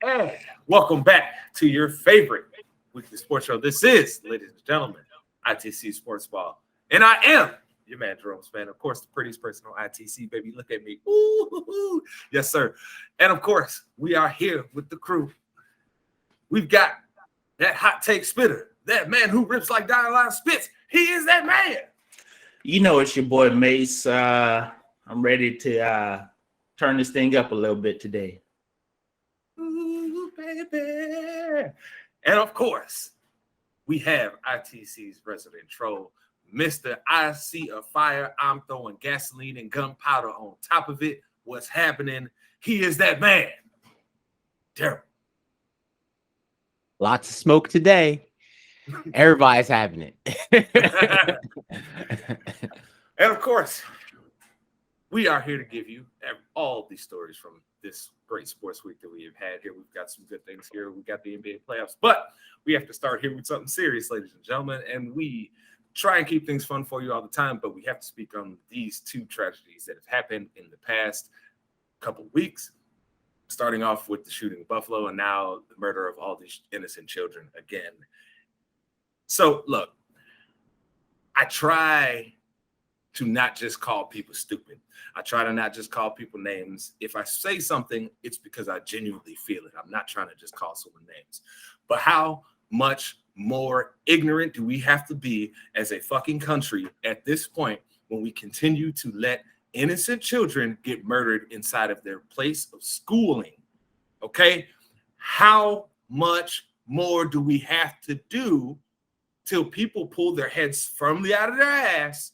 And welcome back to your favorite weekly sports show. This is, ladies and gentlemen, ITC Sportsball. And I am your man, Jerome Span. Of course, the prettiest person on ITC, baby. Look at me. Ooh, yes, sir. And of course, we are here with the crew. We've got that hot take spitter, that man who rips like Dialine spits. He is that man. You know, it's your boy Mace. I'm ready to turn this thing up a little bit today. Ooh, baby. And of course, we have ITC's resident troll, Mr. I see a fire, I'm throwing gasoline and gunpowder on top of it. What's happening? He is that man, Daryl. Lots of smoke today. Everybody's having it. And of course, we are here to give you all these stories from this great sports week that we have had here. We've got some good things here. We got the NBA playoffs, but we have to start here with something serious, ladies and gentlemen. And we try and keep things fun for you all the time, but we have to speak on these two tragedies that have happened in the past couple of weeks, starting off with the shooting in Buffalo and now the murder of all these innocent children again. So, look, I try to not just call people stupid. I try to not just call people names. If I say something, it's because I genuinely feel it. I'm not trying to just call someone names. But how much more ignorant do we have to be as a fucking country at this point when we continue to let innocent children get murdered inside of their place of schooling? Okay? How much more do we have to do till people pull their heads firmly out of their ass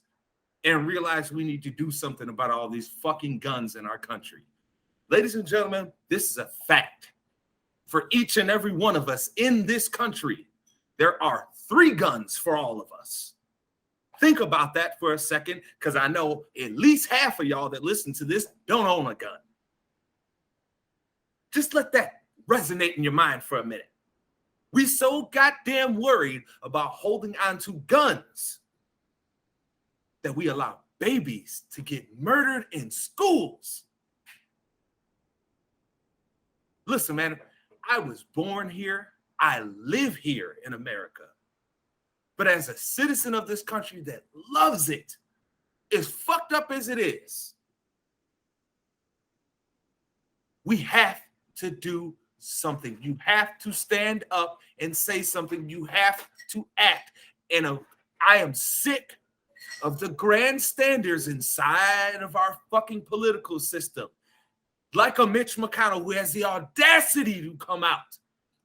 and realize we need to do something about all these fucking guns in our country? Ladies and gentlemen, this is a fact. For each and every one of us in this country, there are 3 guns for all of us. Think about that for a second, because I know at least half of y'all that listen to this don't own a gun. Just let that resonate in your mind for a minute. We so goddamn worried about holding on to guns that we allow babies to get murdered in schools. Listen, man, I was born here. I live here in America. But as a citizen of this country that loves it, as fucked up as it is, we have to do something. You have to stand up and say something. You have to act. And I am sick of the grandstanders inside of our fucking political system. Like a Mitch McConnell who has the audacity to come out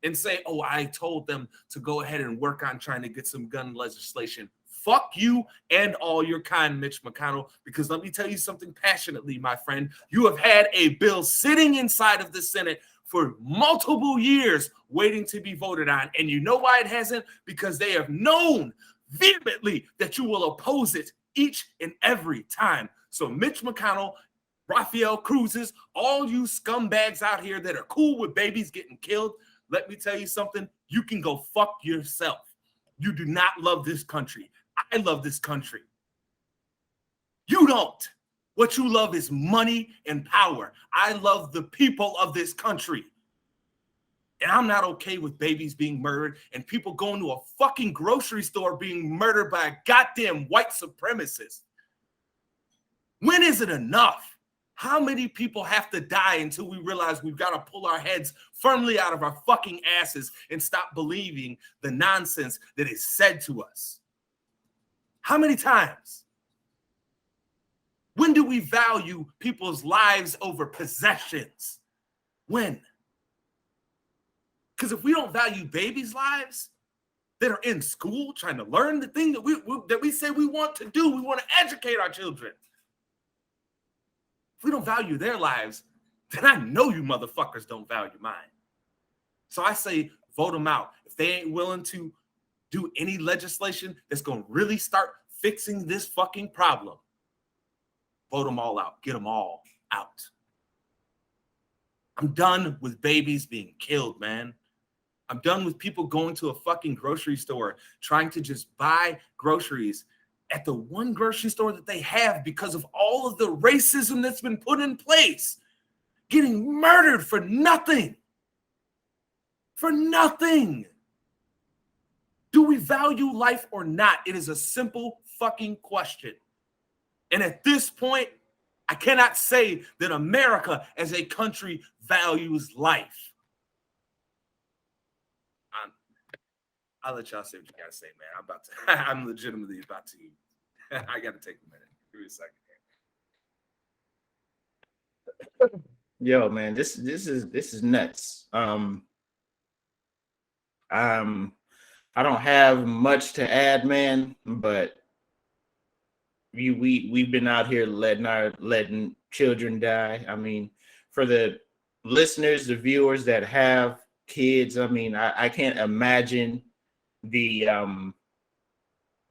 and say, oh, I told them to go ahead and work on trying to get some gun legislation. Fuck you and all your kind, Mitch McConnell, because let me tell you something passionately, my friend. You have had a bill sitting inside of the Senate for multiple years waiting to be voted on. And you know why it hasn't? Because they have known vehemently that you will oppose it each and every time. So Mitch McConnell, Rafael Cruz's, all you scumbags out here that are cool with babies getting killed, let me tell you something. You can go fuck yourself. You do not love this country. I love this country. You don't. What you love is money and power. I love the people of this country. And I'm not okay with babies being murdered and people going to a fucking grocery store being murdered by a goddamn white supremacist. When is it enough? How many people have to die until we realize we've got to pull our heads firmly out of our fucking asses and stop believing the nonsense that is said to us? How many times? When do we value people's lives over possessions? When? Because if we don't value babies' lives that are in school trying to learn the thing that we say we want to do, we want to educate our children. If we don't value their lives, then I know you motherfuckers don't value mine. So I say vote them out. If they ain't willing to do any legislation that's going to really start fixing this fucking problem, vote them all out. Get them all out. I'm done with babies being killed, man. I'm done with people going to a fucking grocery store trying to just buy groceries at the one grocery store that they have because of all of the racism that's been put in place, getting murdered for nothing. For nothing. Do we value life or not? It is a simple fucking question. And at this point, I cannot say that America as a country values life. I'll let y'all say what you gotta say, man. I'm legitimately about to. I gotta take a minute. Give me a second. Yo, man, this is nuts. I don't have much to add, man, but we've been out here letting children die. I mean, for the listeners, the viewers that have kids, I mean, I can't imagine the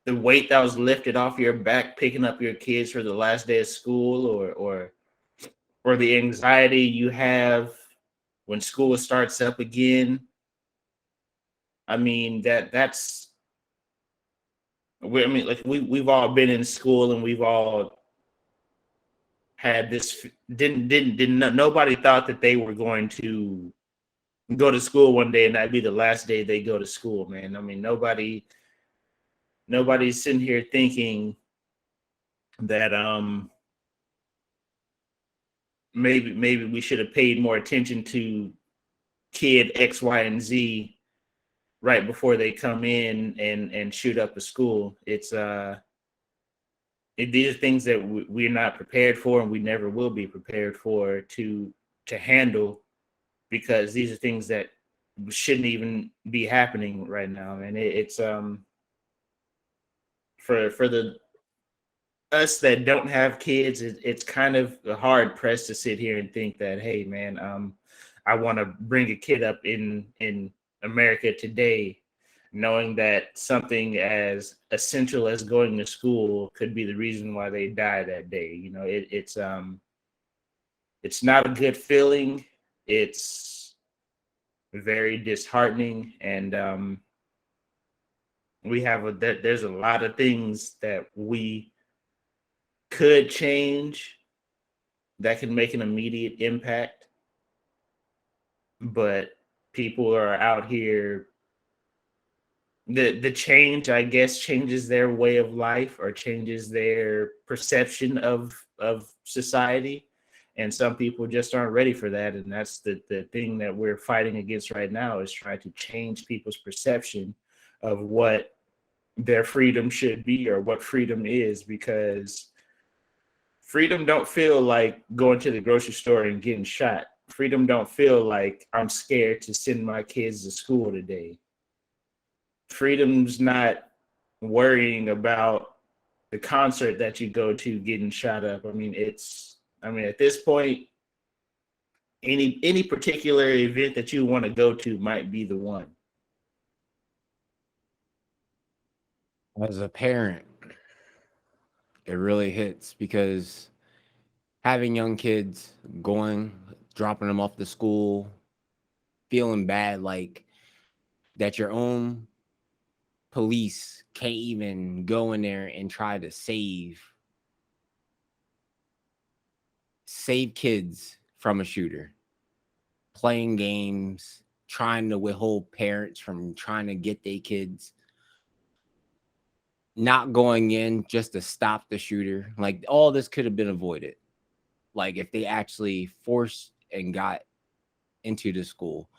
weight that was lifted off your back picking up your kids for the last day of school, or the anxiety you have when school starts up again. I mean, that's like we've all been in school and we've all had this. Didn't nobody thought that they were going to go to school one day and that'd be the last day they go to school, man. I mean, nobody's sitting here thinking that maybe we should have paid more attention to kid X, Y, and Z right before they come in and shoot up a school. It's these are things that we're not prepared for, and we never will be prepared for to handle, because these are things that shouldn't even be happening right now. And it's for the us that don't have kids, it's kind of hard pressed to sit here and think that, hey, man, I want to bring a kid up in America today, knowing that something as essential as going to school could be the reason why they die that day. You know, it's not a good feeling. It's very disheartening, and there's a lot of things that we could change that can make an immediate impact, but people are out here. The change, I guess, changes their way of life or changes their perception of society, and some people just aren't ready for that. And that's the thing that we're fighting against right now, is trying to change people's perception of what their freedom should be or what freedom is, because freedom don't feel like going to the grocery store and getting shot. Freedom don't feel like I'm scared to send my kids to school today. Freedom's not worrying about the concert that you go to getting shot up. I mean, at this point, any particular event that you want to go to might be the one. As a parent, it really hits, because having young kids, dropping them off to school, feeling bad, like that your own police can't even go in there and try to save kids from a shooter, playing games, trying to withhold parents from trying to get their kids, not going in just to stop the shooter. Like, all this could have been avoided, like if they actually forced and got into the school.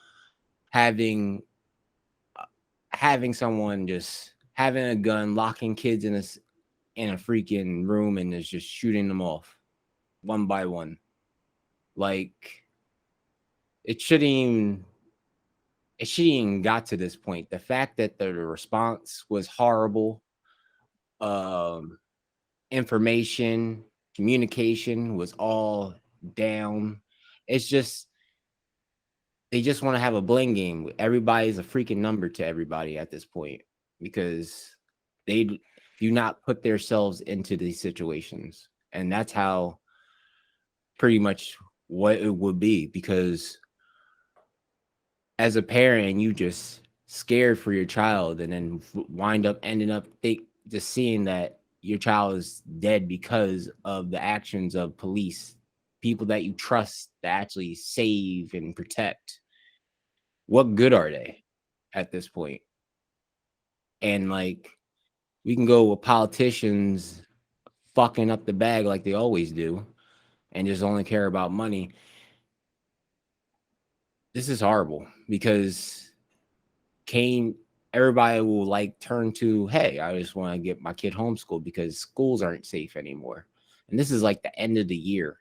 Having someone just having a gun, locking kids in a freaking room and is just shooting them off one by one. Like, it shouldn't even got to this point. The fact that the response was horrible, information, communication was all down. It's just, they just want to have a bling game. Everybody's a freaking number to everybody at this point, because they do not put themselves into these situations. And that's how pretty much what it would be, because as a parent, you just scared for your child, and then ending up just seeing that your child is dead because of the actions of police, people that you trust to actually save and protect. what good are they at this point? And like, we can go with politicians fucking up the bag like they always do and just only care about money. This is horrible because everybody will like turn to, hey, I just want to get my kid homeschooled because schools aren't safe anymore. And this is like the end of the year.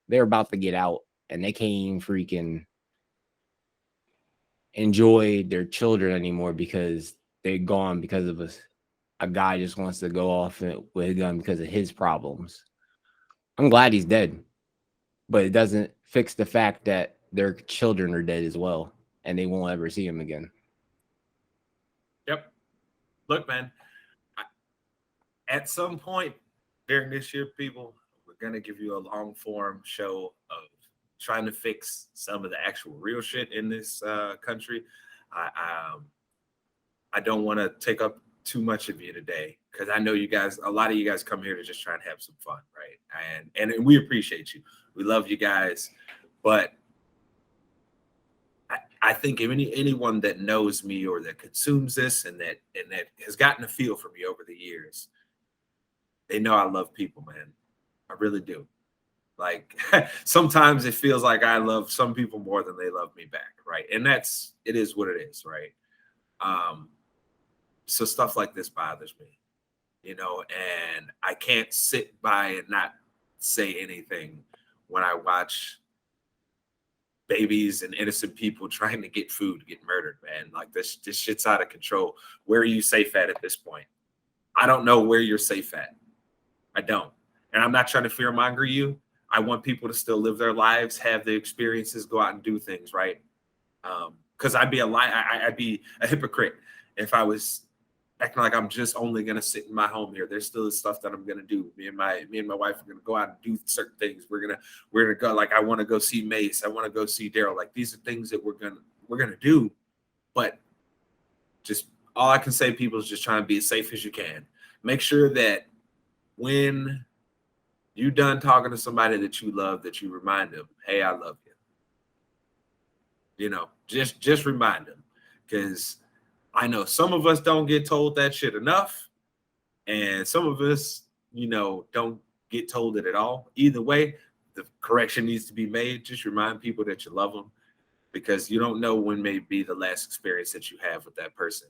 They're about to get out and they can't even freaking enjoy their children anymore because they're gone because of a guy just wants to go off with a gun because of his problems. I'm glad he's dead, but it doesn't fix the fact that their children are dead as well and they won't ever see him again. Yep. Look, man, at some point during this year, people, we're going to give you a long form show of trying to fix some of the actual real shit in this country. I don't want to take up too much of you today because I know you guys, a lot of you guys come here to just try and have some fun, right? And we appreciate you. We love you guys. But I think anyone that knows me or that consumes this and that has gotten a feel for me over the years, they know I love people, man. I really do. Like sometimes it feels like I love some people more than they love me back, right? And it is what it is, right? So stuff like this bothers me, and I can't sit by and not say anything when I watch babies and innocent people trying to get food get murdered, man. Like this shit's out of control. Where are you safe at this point? I don't know where you're safe at. I don't. And I'm not trying to fearmonger you. I want people to still live their lives, have the experiences, go out and do things, right? Because I'd be a hypocrite if I was acting like I'm just only gonna sit in my home here. There's still stuff that I'm gonna do. Me and my wife are gonna go out and do certain things. We're gonna go. Like I want to go see Mace. I want to go see Daryl. Like these are things that we're gonna do. But just all I can say, people, is just try and be as safe as you can. Make sure that when you done talking to somebody that you love, that you remind them, hey, I love you. Just remind them, because I know some of us don't get told that shit enough, and some of us, don't get told it at all. Either way, the correction needs to be made. Just remind people that you love them, because you don't know when may be the last experience that you have with that person.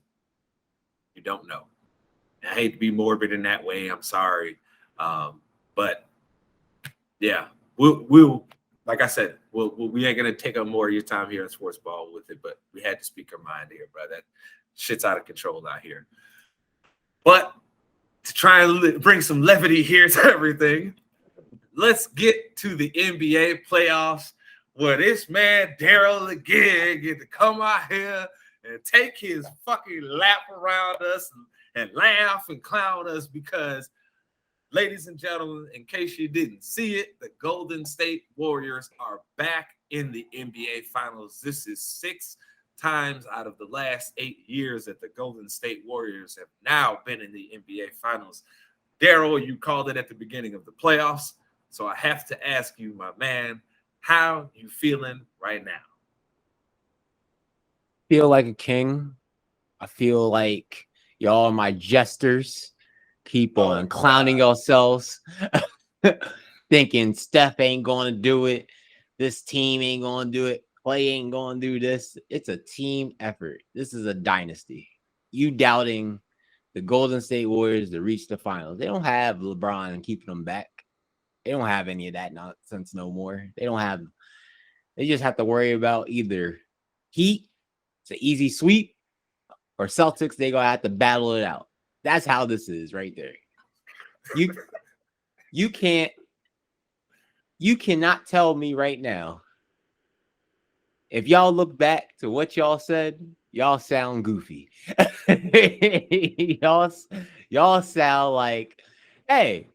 You don't know. I hate to be morbid in that way. I'm sorry. But yeah, we'll like I said, we ain't gonna take up more of your time here in Sportsball with it, but we had to speak our mind here, bro. That shit's out of control out here. But to try and bring some levity here to everything, let's get to the NBA playoffs, where this man Daryl again get to come out here and take his fucking lap around us and laugh and clown us because, ladies and gentlemen, in case you didn't see it, the Golden State Warriors are back in the NBA Finals. This is 6 times out of the last 8 years that the Golden State Warriors have now been in the NBA Finals. Daryl, you called it at the beginning of the playoffs, so I have to ask you, my man, how you feeling right now? Feel like a king. I feel like y'all are my jesters. Keep on clowning yourselves, thinking Steph ain't going to do it. This team ain't going to do it. Clay ain't going to do this. It's a team effort. This is a dynasty. You doubting the Golden State Warriors to reach the finals. They don't have LeBron and keeping them back. They don't have any of that nonsense no more. They just have to worry about either Heat, it's an easy sweep, or Celtics, they going to have to battle it out. That's how this is right there. You cannot tell me right now. If y'all look back to what y'all said, y'all sound goofy. y'all sound like, hey,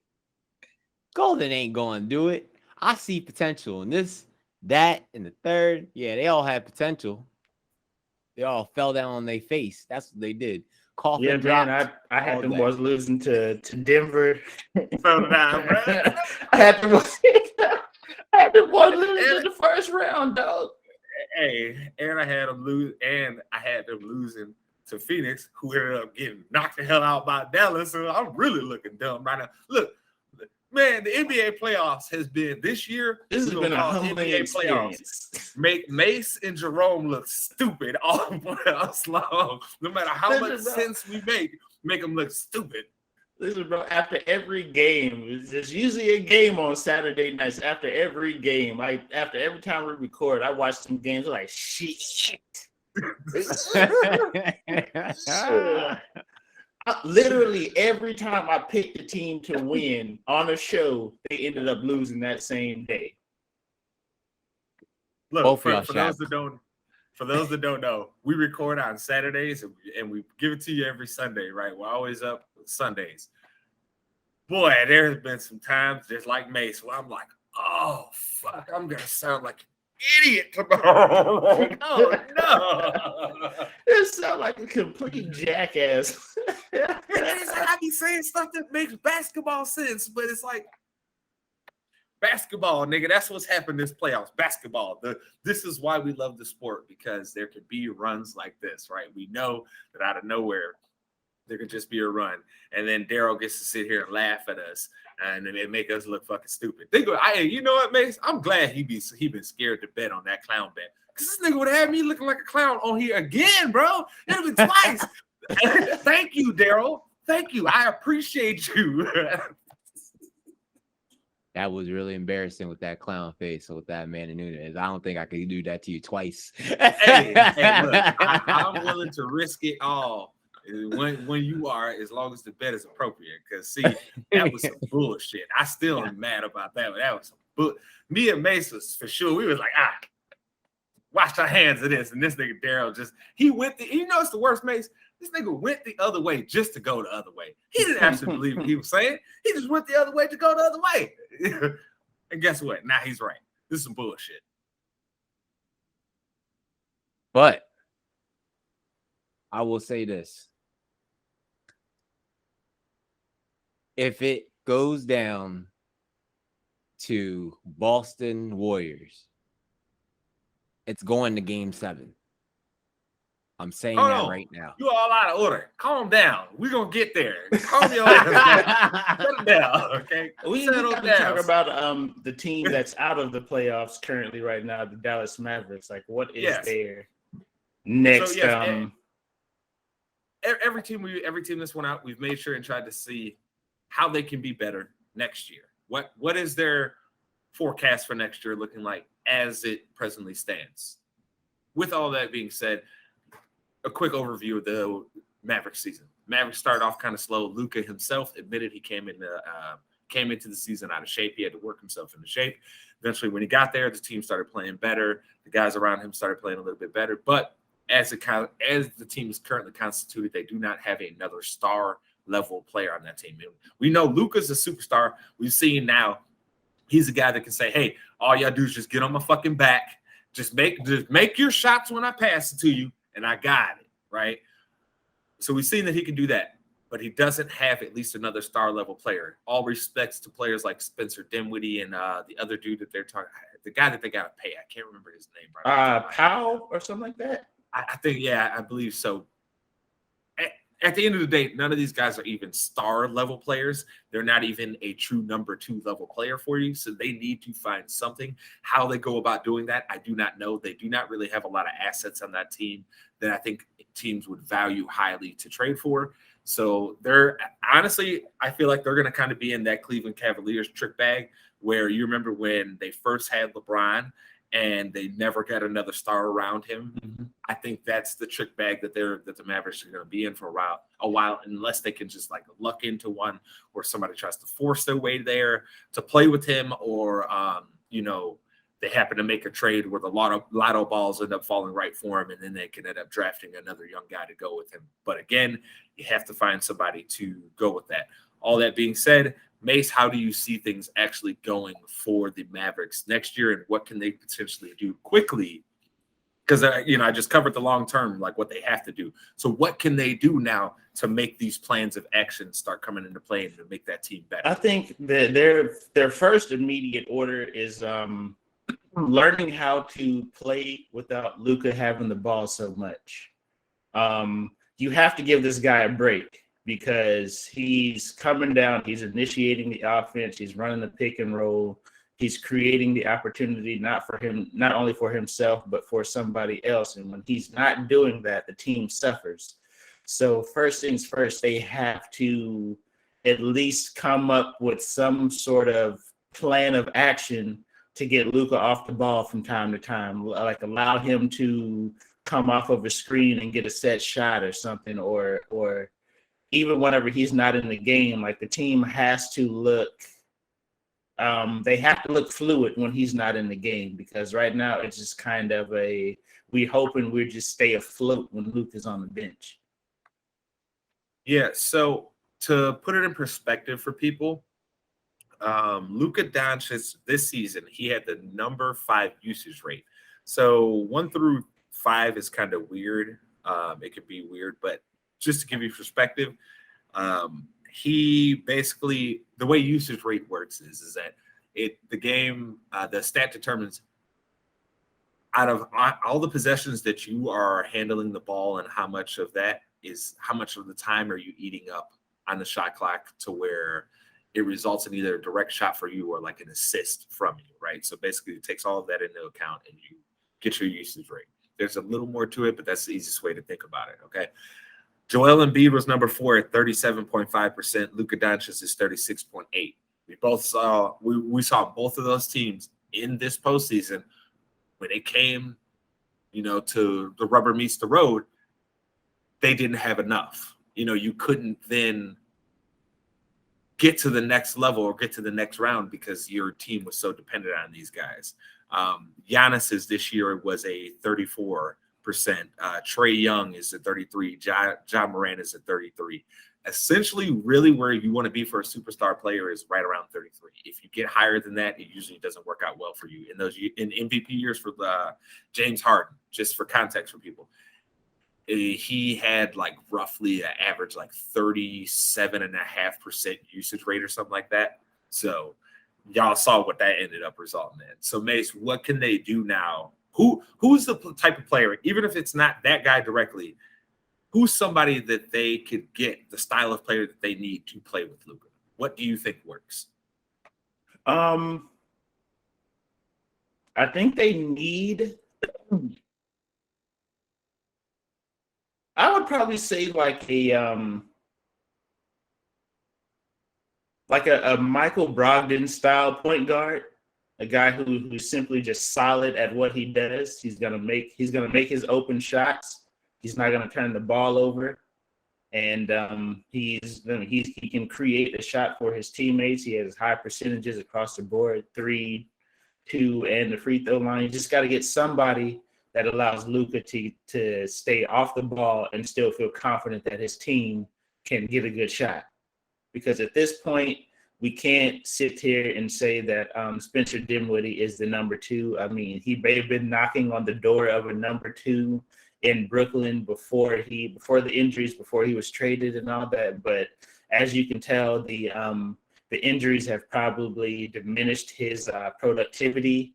Golden ain't going to do it. I see potential in this, that, and the third. Yeah, they all had potential. They all fell down on their face. That's what they did. Coffin yeah, dropped. man, I had them boys losing to Denver. Fell down, bro. I had them boys losing in the first round, dog. and I had them lose, and I had them losing to Phoenix, who ended up getting knocked the hell out by Dallas. So I'm really looking dumb right now. Look, man, the NBA playoffs has been this year. This has been a humbling experience. Make Mace and Jerome look stupid all playoffs long. No matter how much sense we make them look stupid. Listen, bro, after every game, there's usually a game on Saturday nights. After every game, after every time we record, I watch some games like shit. Literally every time I picked the team to win on a show, they ended up losing that same day. Look, for those that don't know, we record on Saturdays and we give it to you every Sunday, right? We're always up Sundays. Boy, there has been some times just like Mace where I'm like, oh fuck, I'm gonna sound like an idiot tomorrow. Oh no. It sounds like a complete jackass. It's like I be saying stuff that makes basketball sense, but it's like basketball, nigga. That's what's happened this playoffs. Basketball. This is why we love the sport, because there could be runs like this, right? We know that out of nowhere there could just be a run, and then Daryl gets to sit here and laugh at us, and then it make us look fucking stupid. You know what, Mace? I'm glad he been scared to bet on that clown bet, because this nigga would have had me looking like a clown on here again, bro. It'd been twice. Thank you, Daryl. Thank you. I appreciate you. That was really embarrassing with that clown face with that man Nunez. I don't think I could do that to you twice. Hey, look, I'm willing to risk it all when you are, as long as the bet is appropriate. Because see, that was some bullshit. I still am mad about that. That was some me and Mace was for sure. We was like, wash our hands of this. And this nigga Daryl he went it's the worst, Mace. This nigga went the other way just to go the other way. He didn't actually believe what he was saying. He just went the other way to go the other way. And guess what? Now he's right. This is some bullshit. But I will say this. If it goes down to Boston Warriors, it's going to Game 7. I'm saying that right now. You all out of order. Calm down. We're going to get there. Calm your ass down. Okay? We got to talk about the team that's out of the playoffs currently right now, the Dallas Mavericks. Like, what is their next? So, every team that's went out, we've made sure and tried to see how they can be better next year. What is their forecast for next year looking like as it presently stands? With all that being said, a quick overview of the Mavericks season. Mavericks started off kind of slow. Luka himself admitted he came into the season out of shape. He had to work himself into shape. Eventually, when he got there, the team started playing better. The guys around him started playing a little bit better. But as the team is currently constituted, they do not have another star level player on that team. We know Luka's a superstar. We've seen now he's a guy that can say, hey, all y'all do is just get on my fucking back. Just make your shots when I pass it to you, and I got it, right? So we've seen that he can do that, but he doesn't have at least another star level player. All respects to players like Spencer Dinwiddie and the other dude that they're talking, the guy that they got to pay. I can't remember his name right. Powell or something like that. I think, I believe so. At the end of the day, none of these guys are even star level players. They're not even a true number 2 level player for you. So they need to find something. How they go about doing that, I do not know. They do not really have a lot of assets on that team that I think teams would value highly to trade for. So I feel like they're going to kind of be in that Cleveland Cavaliers trick bag where you remember when they first had LeBron and they never got another star around him. Mm-hmm. I think that's the trick bag that the Mavericks are going to be in for a while, unless they can just like luck into one or somebody tries to force their way there to play with him, or they happen to make a trade where the lotto balls end up falling right for him, and then they can end up drafting another young guy to go with him. But again, you have to find somebody to go with that. All that being said, Mace, how do you see things actually going for the Mavericks next year, and what can they potentially do quickly? Because, I just covered the long term, like what they have to do. So what can they do now to make these plans of action start coming into play and to make that team better? I think that their first immediate order is learning how to play without Luka having the ball so much. You have to give this guy a break because he's coming down, he's initiating the offense, he's running the pick and roll, he's creating the opportunity not only for himself, but for somebody else. And when he's not doing that, the team suffers. So first things first, they have to at least come up with some sort of plan of action to get Luka off the ball from time to time, like allow him to come off of a screen and get a set shot or something, or even whenever he's not in the game, like the team has to look, they have to look fluid when he's not in the game, because right now it's just kind of we hoping we just stay afloat when Luke is on the bench. Yeah, so to put it in perspective for people, Luka Doncic this season, he had the number 5 usage rate. So 1 through 5 is kind of weird. It could be weird, but just to give you perspective, he basically, the way usage rate works is that the stat determines out of all the possessions that you are handling the ball, and how much of the time are you eating up on the shot clock to where it results in either a direct shot for you or like an assist from you, right? So basically it takes all of that into account and you get your usage rate. There's a little more to it, but that's the easiest way to think about it, okay? Joel Embiid was number 4 at 37.5%. Luka Doncic is 36.8%. We saw both of those teams in this postseason when it came, to the rubber meets the road, they didn't have enough. You couldn't then get to the next level or get to the next round because your team was so dependent on these guys. Giannis's this year was a 34%. Trae Young is at 33%. John Moran is at 33%. Essentially, really where you want to be for a superstar player is right around 33. If you get higher than that, it usually doesn't work out well for you. In MVP years for James Harden, just for context for people, he had like roughly an average like 37.5% usage rate or something like that. So y'all saw what that ended up resulting in. So Mace, what can they do now? Who's the type of player, even if it's not that guy directly, who's somebody that they could get the style of player that they need to play with Luka? What do you think works? I think they need, I would probably say like a Michael Brogdon style point guard, a guy who's simply just solid at what he does. He's gonna make his open shots. He's not gonna turn the ball over, and he can create a shot for his teammates. He has high percentages across the board, 3, 2, and the free throw line. You just got to get somebody that allows Luka to stay off the ball and still feel confident that his team can get a good shot. Because at this point, we can't sit here and say that Spencer Dinwiddie is the number 2. I mean, he may have been knocking on the door of a number 2 in Brooklyn before the injuries, before he was traded and all that. But as you can tell, the injuries have probably diminished his productivity.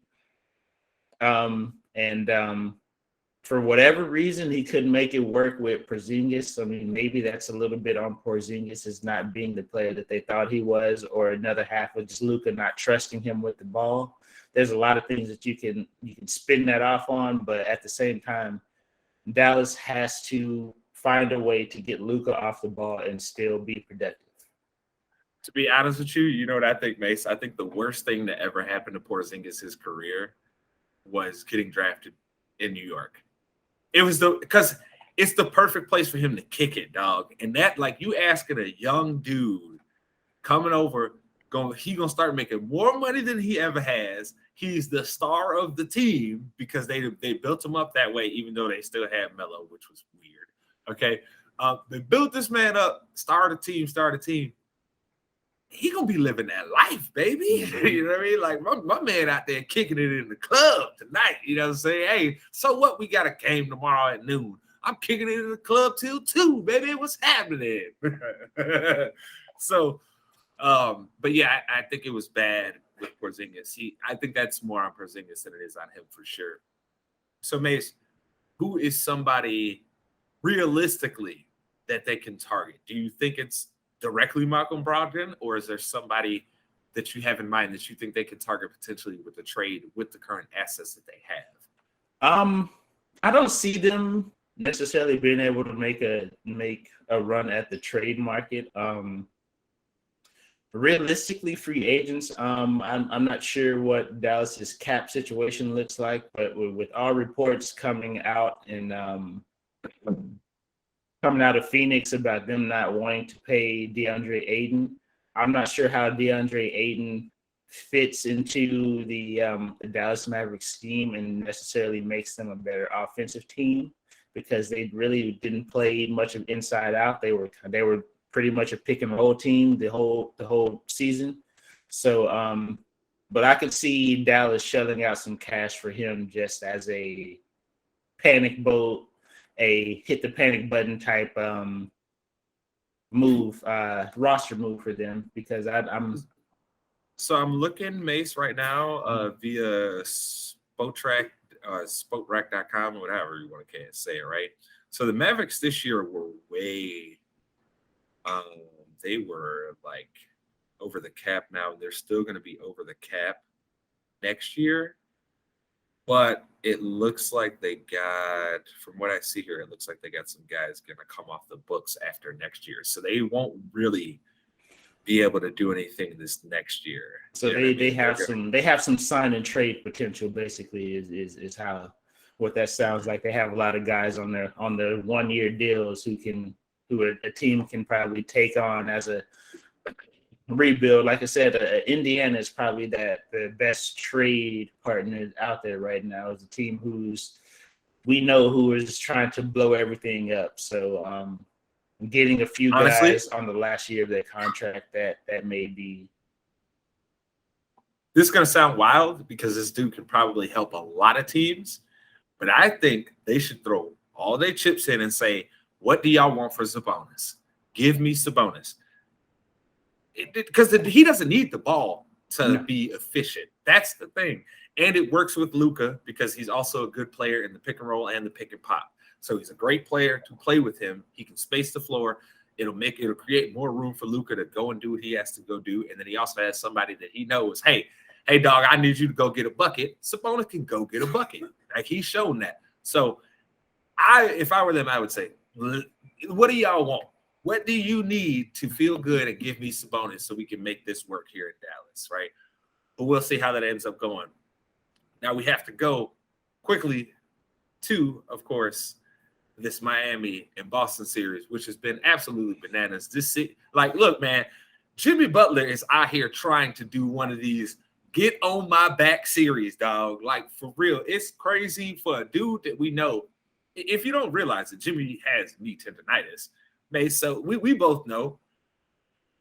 For whatever reason, he couldn't make it work with Porzingis. I mean, maybe that's a little bit on Porzingis as not being the player that they thought he was, or another half of just Luka not trusting him with the ball. There's a lot of things that you can spin that off on, but at the same time, Dallas has to find a way to get Luka off the ball and still be productive. To be honest with you, you know what I think, Mace? I think the worst thing that ever happened to Porzingis' career was getting drafted in New York. It was because it's the perfect place for him to kick it, dog. And that, like, you asking a young dude coming over, he gonna start making more money than he ever has. He's the star of the team because they built him up that way, even though they still had Melo, which was weird. Okay, they built this man up, star of the team. He gonna be living that life, baby. You know what I mean? Like my man out there kicking it in the club tonight. You know what I'm saying? Hey, so what? We got a game tomorrow at noon. I'm kicking it in the club till 2, baby. What's happening? So, but yeah, I think it was bad Porzingis. I think that's more on Porzingis than it is on him for sure. So Mace, who is somebody realistically that they can target? Do you think it's directly Malcolm Brogdon, or is there somebody that you have in mind that you think they can target potentially with the trade with the current assets that they have? I don't see them necessarily being able to make a run at the trade market. Realistically, free agents, I'm not sure what Dallas's cap situation looks like, but with all reports coming out and coming out of Phoenix about them not wanting to pay DeAndre Ayton, I'm not sure how DeAndre Ayton fits into the Dallas Mavericks scheme and necessarily makes them a better offensive team, because they really didn't play much of inside out. They were pretty much a pick and roll team the whole season. So, but I could see Dallas shelling out some cash for him just as a panic boat, a hit the panic button type move, roster move for them, because I'm looking, Mace, right now via Spotrac, Spotrac.com, whatever you want to say it, right? So the Mavericks this year were way they were like over the cap. Now they're still going to be over the cap next year, but it looks like they got, from what I see here, it looks like they got some guys going to come off the books after next year, so they won't really be able to do anything this next year. So they have some sign and trade potential, basically, is how what that sounds like. They have a lot of guys on their 1 year deals who a team can probably take on as a rebuild. Like I said, Indiana is probably the best trade partner out there right now. It's a team who is trying to blow everything up. So getting a few guys on the last year of their contract that may be. This is going to sound wild because this dude can probably help a lot of teams, but I think they should throw all their chips in and say, what do y'all want for Sabonis? Give me Sabonis. Because he doesn't need the ball to be efficient. That's the thing. And it works with Luka because he's also a good player in the pick and roll and the pick and pop. So he's a great player to play with him. He can space the floor. It'll create more room for Luka to go and do what he has to go do. And then he also has somebody that he knows, hey, dog, I need you to go get a bucket. Sabonis can go get a bucket. Like, he's shown that. So if I were them, I would say, what do y'all want? What do you need to feel good and give me Sabonis so we can make this work here in Dallas, right? But we'll see how that ends up going. Now we have to go quickly to, of course, this Miami and Boston series, which has been absolutely bananas. Look, man, Jimmy Butler is out here trying to do one of these get on my back series, dog. Like, for real, it's crazy for a dude that we know. If you don't realize it, Jimmy has knee tendonitis. So we both know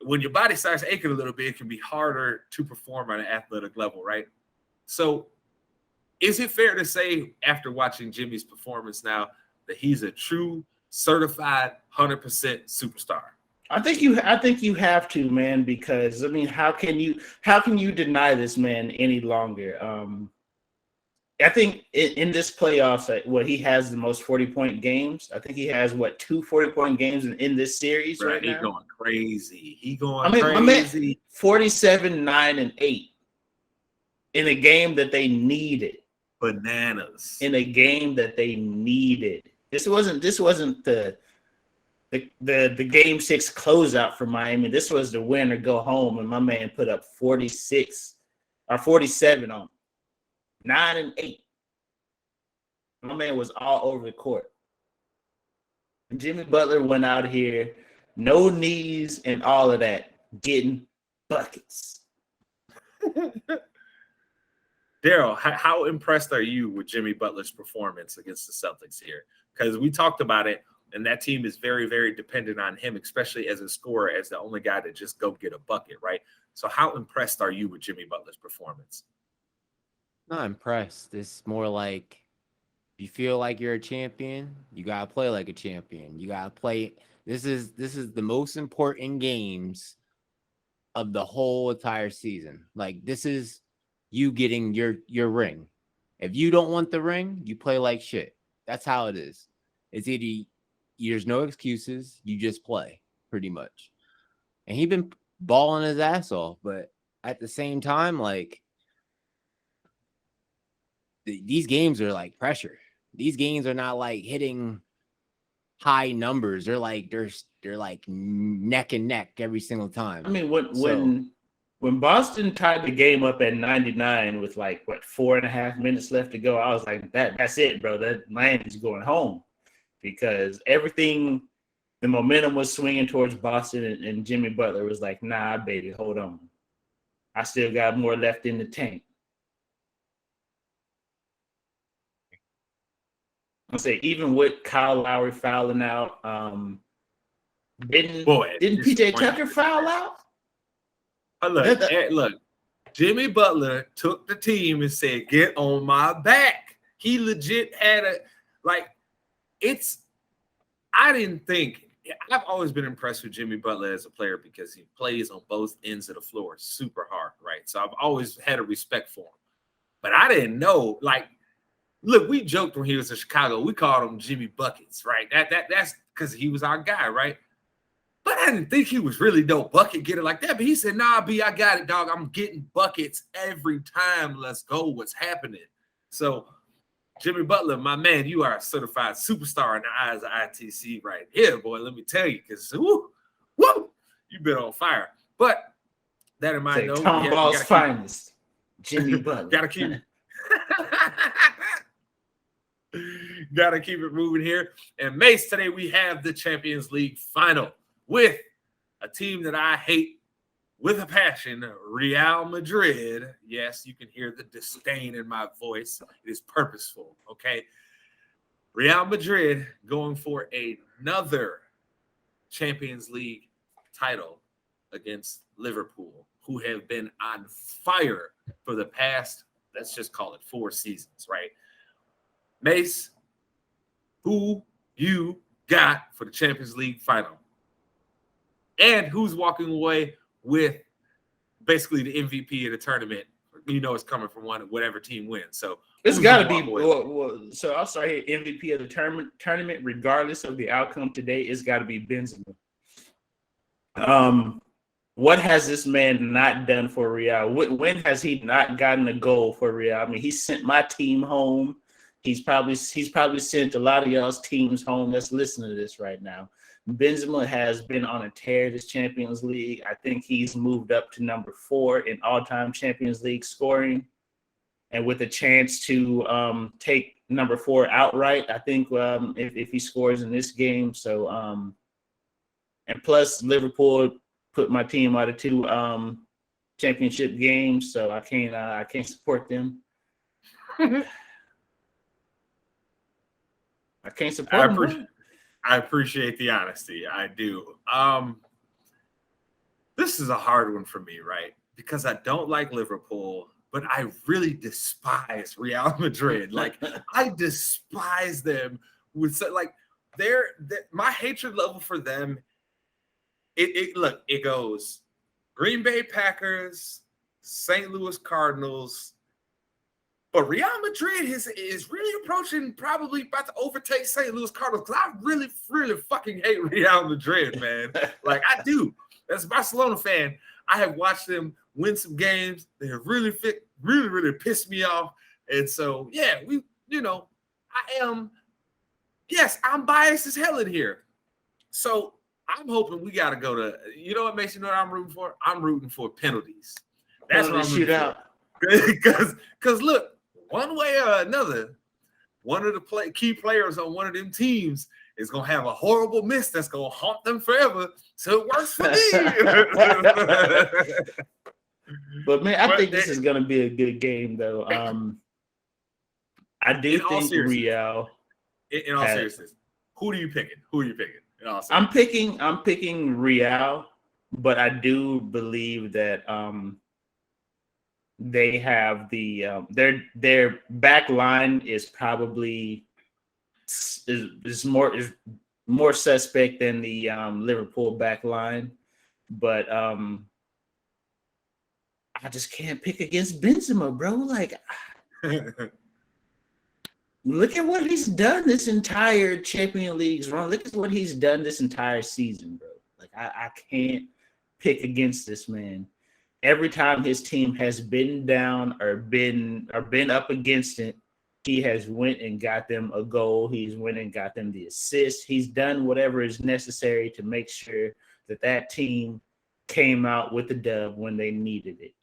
when your body starts aching a little bit, it can be harder to perform on an athletic level, right? So is it fair to say, after watching Jimmy's performance now, that he's a true certified 100% superstar? I think you have to, man, because I mean, how can you deny this man any longer? I think in this playoffs, he has the most 40-point games. I think he has 2 40-point games in this series right now. He's going crazy. Crazy. 47, 9, and 8 in a game that they needed. Bananas. In a game that they needed. This wasn't the game 6 closeout for Miami. This was the win or go home, and my man put up 46 or 47 on 9 and 8. My man was all over the court. And Jimmy Butler went out here, no knees and all of that, getting buckets. Daryl, how impressed are you with Jimmy Butler's performance against the Celtics here? Because we talked about it, and that team is very, very dependent on him, especially as a scorer, as the only guy to just go get a bucket, right? So how impressed are you with Jimmy Butler's performance? Not impressed. It's more like, if you feel like you're a champion, you gotta play like a champion. You gotta play. This is the most important games of the whole entire season. Like, this is you getting your ring. If you don't want the ring, you play like shit. That's how it is. It's either there's no excuses, you just play, pretty much. And he's been balling his ass off, but at the same time, like, these games are like pressure. These games are not like hitting high numbers. They're like neck and neck every single time. I mean, when Boston tied the game up at 99 with like 4.5 minutes left to go, I was like, that's it, bro. That Miami's going home, because everything, the momentum was swinging towards Boston, and Jimmy Butler was like, nah, baby, hold on. I still got more left in the tank. I'll say, even with Kyle Lowry fouling out, didn't PJ Tucker foul out? Look, Jimmy Butler took the team and said, "Get on my back." He legit had I didn't think. I've always been impressed with Jimmy Butler as a player because he plays on both ends of the floor super hard, right? So I've always had a respect for him. But I didn't know, look, we joked when he was in Chicago. We called him Jimmy Buckets, right? That's because he was our guy, right? But I didn't think he was really no bucket getter like that. But he said, "Nah, B, I got it, dog. I'm getting buckets every time. Let's go. What's happening?" So, Jimmy Butler, my man, you are a certified superstar in the eyes of ITC right here, boy. Let me tell you, because you've been on fire. But that in mind, though, Tom Ball's finest, Jimmy Butler. Gotta keep it moving here. And Mace, today we have the Champions League final with a team that I hate with a passion, Real Madrid. Yes, you can hear the disdain in my voice. It is purposeful, okay? Real Madrid going for another Champions League title against Liverpool, who have been on fire for the past, let's just call it 4 seasons, right? Mace, who you got for the Champions League final? And who's walking away with basically the MVP of the tournament? You know it's coming from whatever team wins. So it's got to be. So I'll start here. MVP of the tournament, regardless of the outcome today, it's got to be Benzema. What has this man not done for Real? When has he not gotten a goal for Real? I mean, he sent my team home. He's probably sent a lot of y'all's teams home that's listening to this right now. Benzema has been on a tear this Champions League. I think he's moved up to number 4 in all-time Champions League scoring, and with a chance to take number 4 outright, I think, if he scores in this game. So, and plus Liverpool put my team out of 2 championship games, so I can't support them. I can't support them. I appreciate the honesty. I do. This is a hard one for me, right? Because I don't like Liverpool, but I really despise Real Madrid. Like, I despise them with my hatred level for them. It goes Green Bay Packers, St. Louis Cardinals. But Real Madrid is really approaching, probably about to overtake St. Louis Cardinals, because I really, really fucking hate Real Madrid, man. Like, I do. As a Barcelona fan, I have watched them win some games. They have really pissed me off. And so, yeah, I'm biased as hell in here. So I'm hoping we got to go to, you know what makes you know what I'm rooting for? I'm rooting for penalties. That's what I'm rooting for. Because look, one way or another, one of the key players on one of them teams is going to have a horrible miss that's going to haunt them forever. So it works for me. But, man, I think this is going to be a good game, though. I do think Real. In all seriousness, who are you picking? I'm picking Real, but I do believe that they have their back line is probably is more suspect than the Liverpool back line, but I just can't pick against Benzema, bro. Like, look at what he's done this entire Champions League's run. Look at what he's done this entire season, bro. Like, I can't pick against this man. Every time his team has been down or been up against it, he has went and got them a goal. He's went and got them the assist. He's done whatever is necessary to make sure that team came out with the dub when they needed it.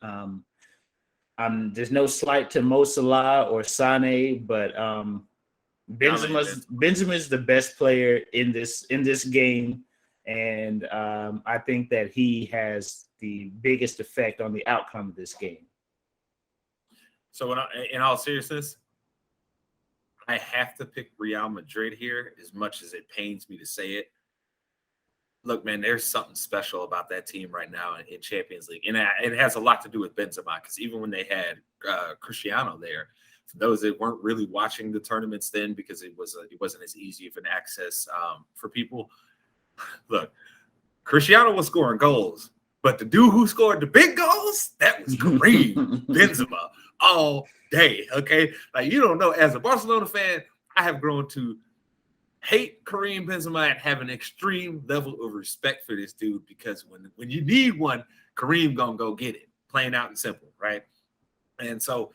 There's no slight to Mo Salah or Sane, but Benzema's the best player in this game, and I think that he has the biggest effect on the outcome of this game. So, in all seriousness, I have to pick Real Madrid here, as much as it pains me to say it. Look, man, there's something special about that team right now in Champions League. And it has a lot to do with Benzema, because even when they had Cristiano there, for those that weren't really watching the tournaments then, because it wasn't as easy of an access for people. Look, Cristiano was scoring goals, but the dude who scored the big goals, that was Kareem Benzema all day, okay? Like, you don't know, as a Barcelona fan, I have grown to hate Kareem Benzema and have an extreme level of respect for this dude, because when you need one, Kareem gonna go get it, plain out and simple, right? And so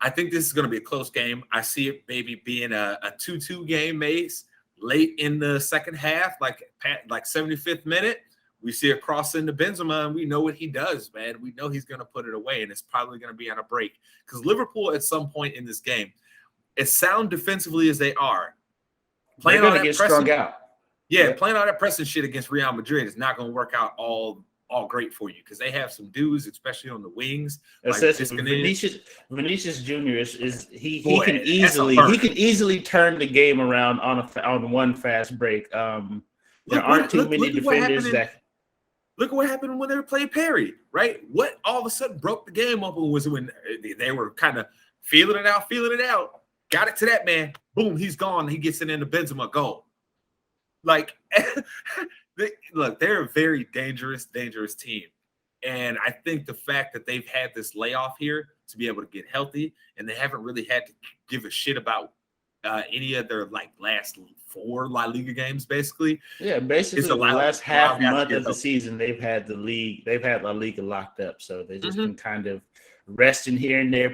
I think this is going to be a close game. I see it maybe being a 2-2 game, Mace, late in the second half, like 75th minute. We see a cross into Benzema, and we know what he does, man. We know he's going to put it away, and it's probably going to be on a break. Because Liverpool, at some point in this game, as sound defensively as they are, they're going to get strung out. Yeah, playing all that pressing shit against Real Madrid is not going to work out all great for you, because they have some dudes, especially on the wings. Like Vinicius Jr. He can easily turn the game around on one fast break. There aren't too many defenders that. Look at what happened when they played Perry, right? What all of a sudden broke the game up was when they were kind of feeling it out. Got it to that man. Boom, he's gone. He gets it into Benzema, goal. Like, they're a very dangerous team. And I think the fact that they've had this layoff here to be able to get healthy, and they haven't really had to give a shit about any of their last 4 La Liga games, basically. Yeah, basically the last half month of the season, they've had La Liga locked up. So they just been kind of resting here and there,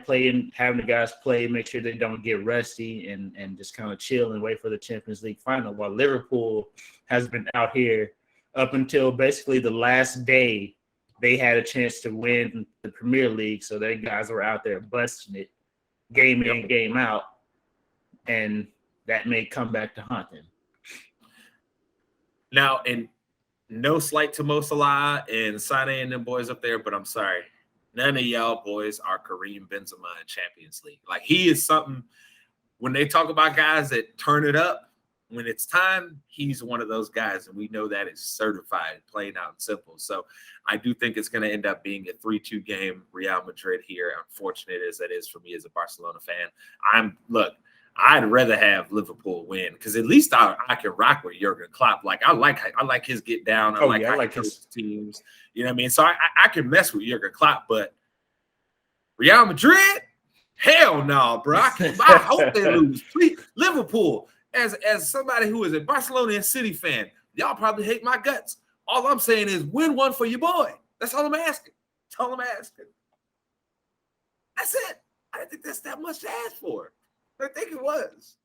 having the guys play, make sure they don't get rusty, and just kind of chill and wait for the Champions League final, while Liverpool has been out here up until basically the last day they had a chance to win the Premier League. So their guys were out there busting it game in, game out, and that may come back to haunt them. Now, and no slight to Mo Salah and Sane and them boys up there, but I'm sorry. None of y'all boys are Kareem Benzema in Champions League. Like, he is something, when they talk about guys that turn it up, when it's time, he's one of those guys, and we know that is certified, plain out and simple. So I do think it's going to end up being a 3-2 game, Real Madrid here, unfortunate as that is for me as a Barcelona fan. I'd rather have Liverpool win, because at least I can rock with Jurgen Klopp. Like, I like his get down. I like his teams. You know what I mean? So I can mess with Jurgen Klopp, but Real Madrid, hell no, bro. I hope they lose. Please, Liverpool, as somebody who is a Barcelona and City fan, y'all probably hate my guts. All I'm saying is win one for your boy. That's all I'm asking. That's all I'm asking. That's it. I didn't think that's that much to ask for. I think it was.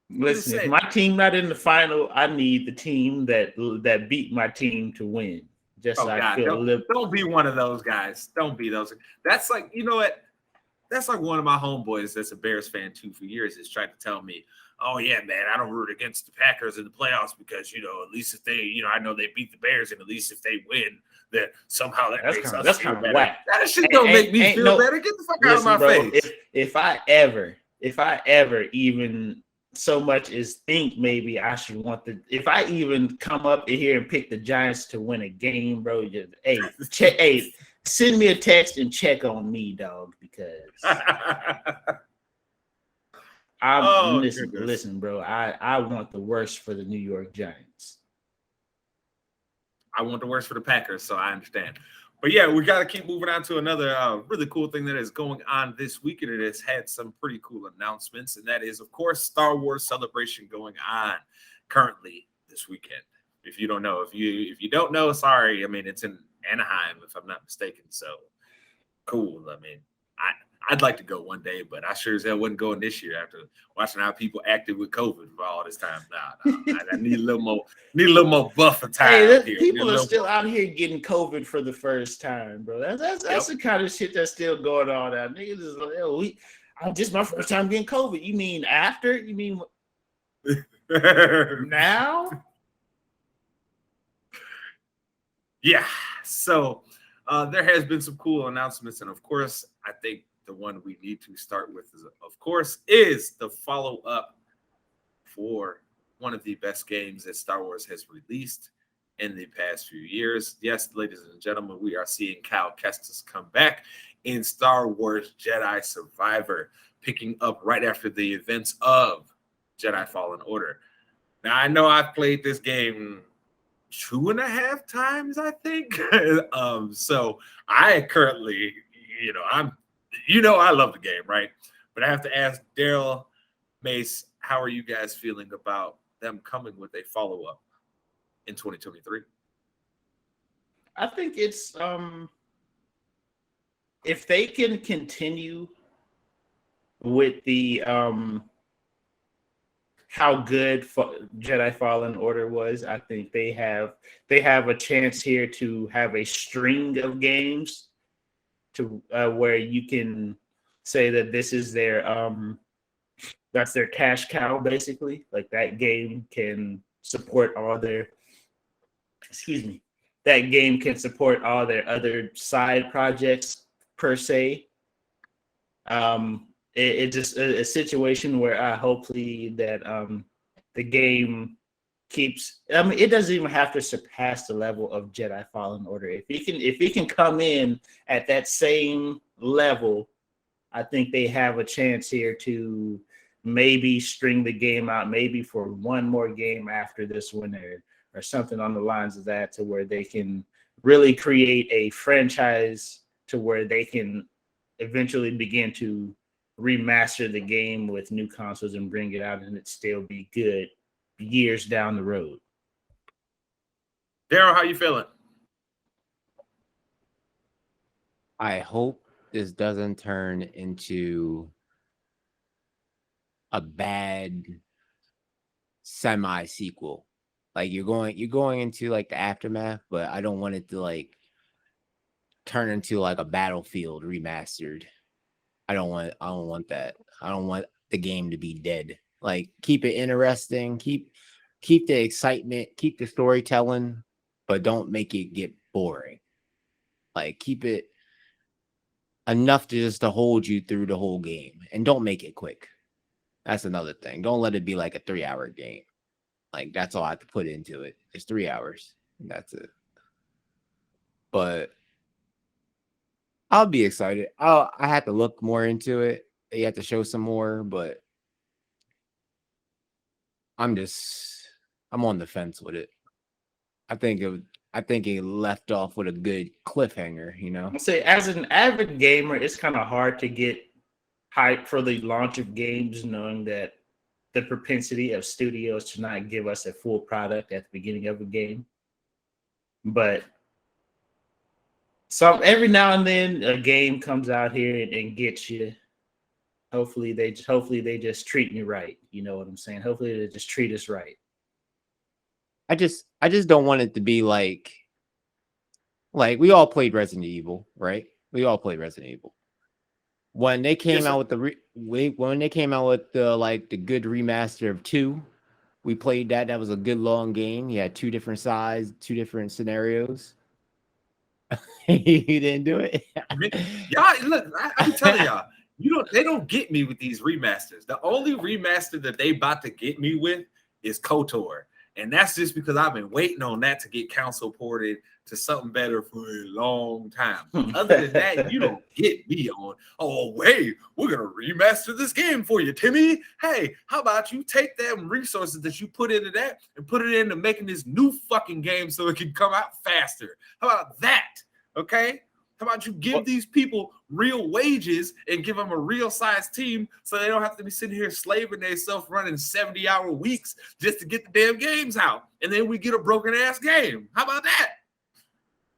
Listen, if my team not in the final, I need the team that beat my team to win. Don't be one of those guys. Don't be those. That's like, you know what? That's like one of my homeboys that's a Bears fan too for years has tried to tell me, oh yeah, man, I don't root against the Packers in the playoffs because, at least if they, I know they beat the Bears, and at least if they win, that somehow that makes us feel better. Whack. That shit don't make me feel better. Get the fuck out of my face. If I ever even so much as think maybe I should if I even come up in here and pick the Giants to win a game, bro, send me a text and check on me, dog, because listen, bro, I want the worst for the New York Giants. I want the worst for the Packers, so I understand. But yeah, we got to keep moving on to another really cool thing that is going on this week, and it has had some pretty cool announcements, and that is, of course, Star Wars Celebration going on currently this weekend. If you don't know, if you don't know, sorry. I mean, it's in Anaheim, if I'm not mistaken. So cool. I mean, I'd like to go one day, but I sure as hell wasn't going this year after watching how people acted with COVID for all this time. Nah, I need a little more buffer time. Hey, here. People are still out here getting COVID for the first time, bro. That's the kind of shit that's still going on out. Niggas is like, oh, just my first time getting COVID. You mean after? You mean now? Yeah. So there has been some cool announcements, and of course, I think the one we need to start with is the follow-up for one of the best games that Star Wars has released in the past few years. Yes, ladies and gentlemen, we are seeing Cal Kestis come back in Star Wars Jedi Survivor, picking up right after the events of Jedi Fallen Order. Now, I know I've played this game 2.5 times, I think. So I currently, I love the game, right? But I have to ask Daryl, Mace, how are you guys feeling about them coming with a follow-up in 2023? I think it's if they can continue with the how good Jedi Fallen Order was, I think they have a chance here to have a string of games to where you can say that this is their that's their cash cow, basically. Like that game can support all their that game can support all their other side projects per se. It's just a situation where hopefully that the game keeps. I mean, it doesn't even have to surpass the level of Jedi Fallen Order. If it can come in at that same level, I think they have a chance here to maybe string the game out, maybe for one more game after this one, or something on the lines of that, to where they can really create a franchise to where they can eventually begin to remaster the game with new consoles and bring it out and it still be good years down the road. Daryl, how you feeling? I hope this doesn't turn into a bad semi-sequel. Like you're going into like the aftermath, but I don't want it to like turn into like a Battlefield remastered. I don't want that. I don't want the game to be dead. Like keep it interesting, keep the excitement, keep the storytelling, but don't make it get boring. Like keep it enough to hold you through the whole game, and don't make it quick. That's another thing. Don't let it be like a 3-hour game. Like that's all I have to put into it. It's 3 hours. That's it. But I'll be excited. I have to look more into it. You have to show some more, but I'm on the fence with it. I think it left off with a good cliffhanger, you know. I say, as an avid gamer, it's kind of hard to get hype for the launch of games, knowing that the propensity of studios to not give us a full product at the beginning of a game. But every now and then a game comes out here and gets you. Hopefully they just treat me right. You know what I'm saying? Hopefully they just treat us right. I just don't want it to be like we all played Resident Evil, right? We all played Resident Evil. When they came out with the good remaster of 2, we played that. That was a good long game. You had 2 different sides, 2 different scenarios. You didn't do it. Y'all, look, I'm telling y'all, they don't get me with these remasters. The only remaster that they about to get me with is KOTOR. And that's just because I've been waiting on that to get console ported to something better for a long time. Other than that, you don't get me on, oh, wait, we're going to remaster this game for you, Timmy. Hey, how about you take them resources that you put into that and put it into making this new fucking game so it can come out faster? How about that? Okay? How about you give these people real wages and give them a real size team so they don't have to be sitting here slaving themselves running 70-hour weeks just to get the damn games out. And then we get a broken ass game. How about that?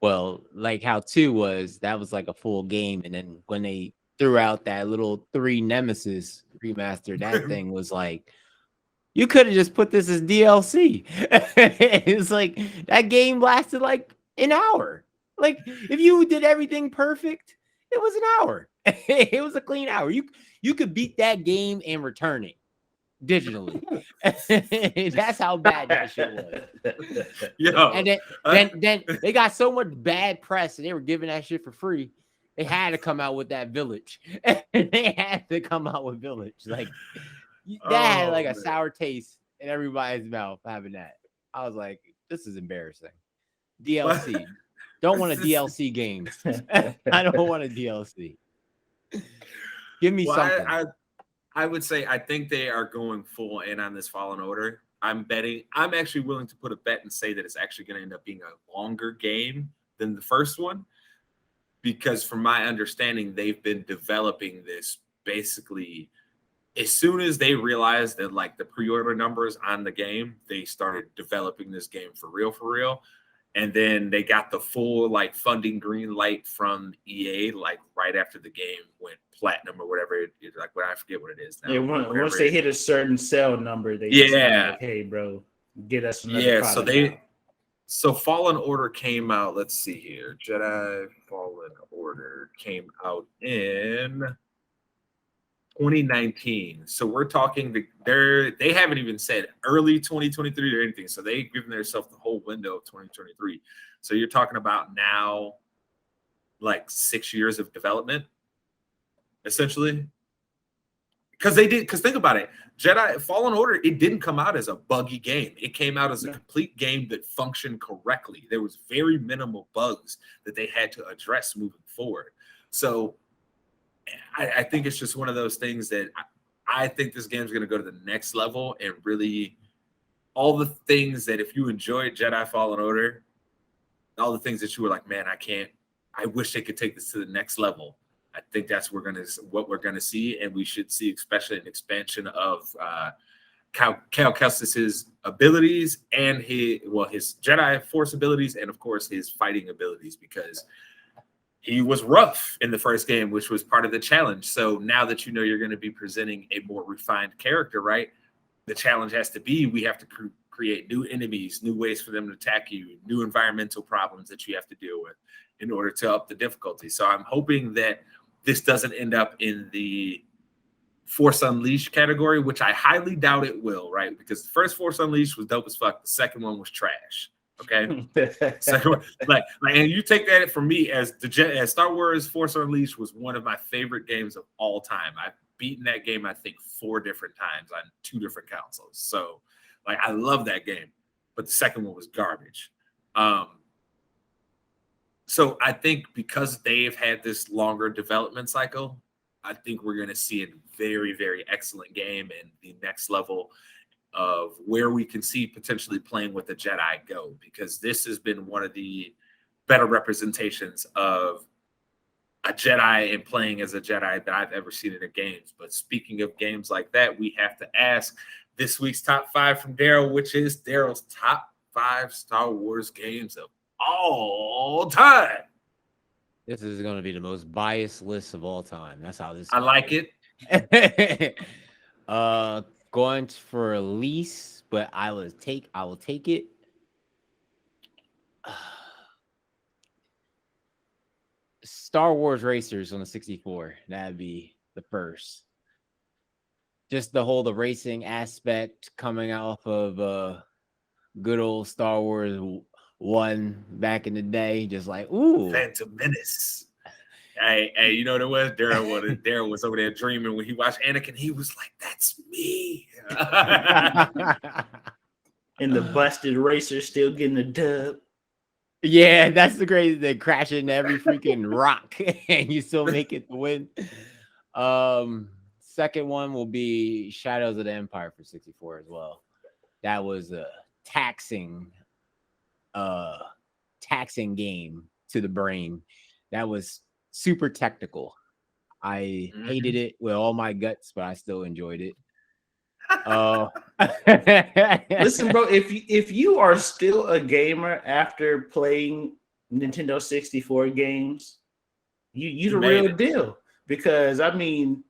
Well, like how 2 was, that was like a full game. And then when they threw out that little 3 Nemesis remaster, that thing was like, you could have just put this as DLC. It's like that game lasted like an hour. Like if you did everything perfect, it was an hour. It was a clean hour. You could beat that game and return it digitally. That's how bad that shit was. Yo, And then they got so much bad press and they were giving that shit for free. They had to come out with that Village. They had to come out with Village. Like that had like a sour taste in everybody's mouth having that. I was like, this is embarrassing. DLC. Don't want a DLC game. I don't want a DLC. Give me something. I would say I think they are going full in on this Fallen Order. I'm actually willing to put a bet and say that it's actually going to end up being a longer game than the first one. Because from my understanding, they've been developing this basically as soon as they realized that like the pre-order numbers on the game, they started developing this game for real. And then they got the full like funding green light from EA like right after the game went platinum or whatever it is. Like, I forget what it is now. Yeah, once they hit a certain sell number, they like, hey, bro, get us another product. So Fallen Order came out. Let's see here. Jedi Fallen Order came out in 2019. So we're talking they haven't even said early 2023 or anything. So they've given themselves the whole window of 2023. So you're talking about now like 6 years of development, essentially. Because think about it. Jedi Fallen Order, it didn't come out as a buggy game. It came out as a complete game that functioned correctly. There was very minimal bugs that they had to address moving forward. So I think it's just one of those things that I think this game's going to go to the next level and really all the things that if you enjoyed Jedi Fallen Order, all the things that you were like, man, I wish they could take this to the next level. I think that's what we're gonna see, and we should see especially an expansion of Cal Kestis's abilities and his Jedi Force abilities, and of course his fighting abilities, because he was rough in the first game, which was part of the challenge. So now that you know you're going to be presenting a more refined character, right? The challenge has to be we have to create new enemies, new ways for them to attack you, new environmental problems that you have to deal with in order to up the difficulty. So I'm hoping that this doesn't end up in the Force Unleashed category, which I highly doubt it will, right? Because the first Force Unleashed was dope as fuck. The second one was trash. Okay. So like, and you take that from me as Star Wars Force Unleashed was one of my favorite games of all time. I've beaten that game, I think, 4 different times on 2 different consoles. So like, I love that game, but the second one was garbage. So I think because they've had this longer development cycle, I think we're going to see a very, very excellent game and the next level of where we can see potentially playing with the Jedi go, because this has been one of the better representations of a Jedi and playing as a Jedi that I've ever seen in the games. But speaking of games like that, we have to ask this week's top 5 from Daryl, which is Daryl's top 5 Star Wars games of all time. This is going to be the most biased list of all time. That's how this. I like it. Going for least, but I will take it. Star Wars Racers on the 64. That'd be the first. Just the racing aspect coming off of good old Star Wars 1 back in the day, just like Phantom Menace. Hey, you know what it was? Daryl was over there dreaming when he watched Anakin. He was like, "That's me." And the busted racer still getting a dub. Yeah, that's the crazy thing. Crashing into every freaking rock, and you still make it to win. Second one will be Shadows of the Empire for 64 as well. That was a taxing game to the brain. That was super technical. I hated it with all my guts, but I still enjoyed it. Listen, bro, if you are still a gamer after playing Nintendo 64 games, you the real deal. Because I mean,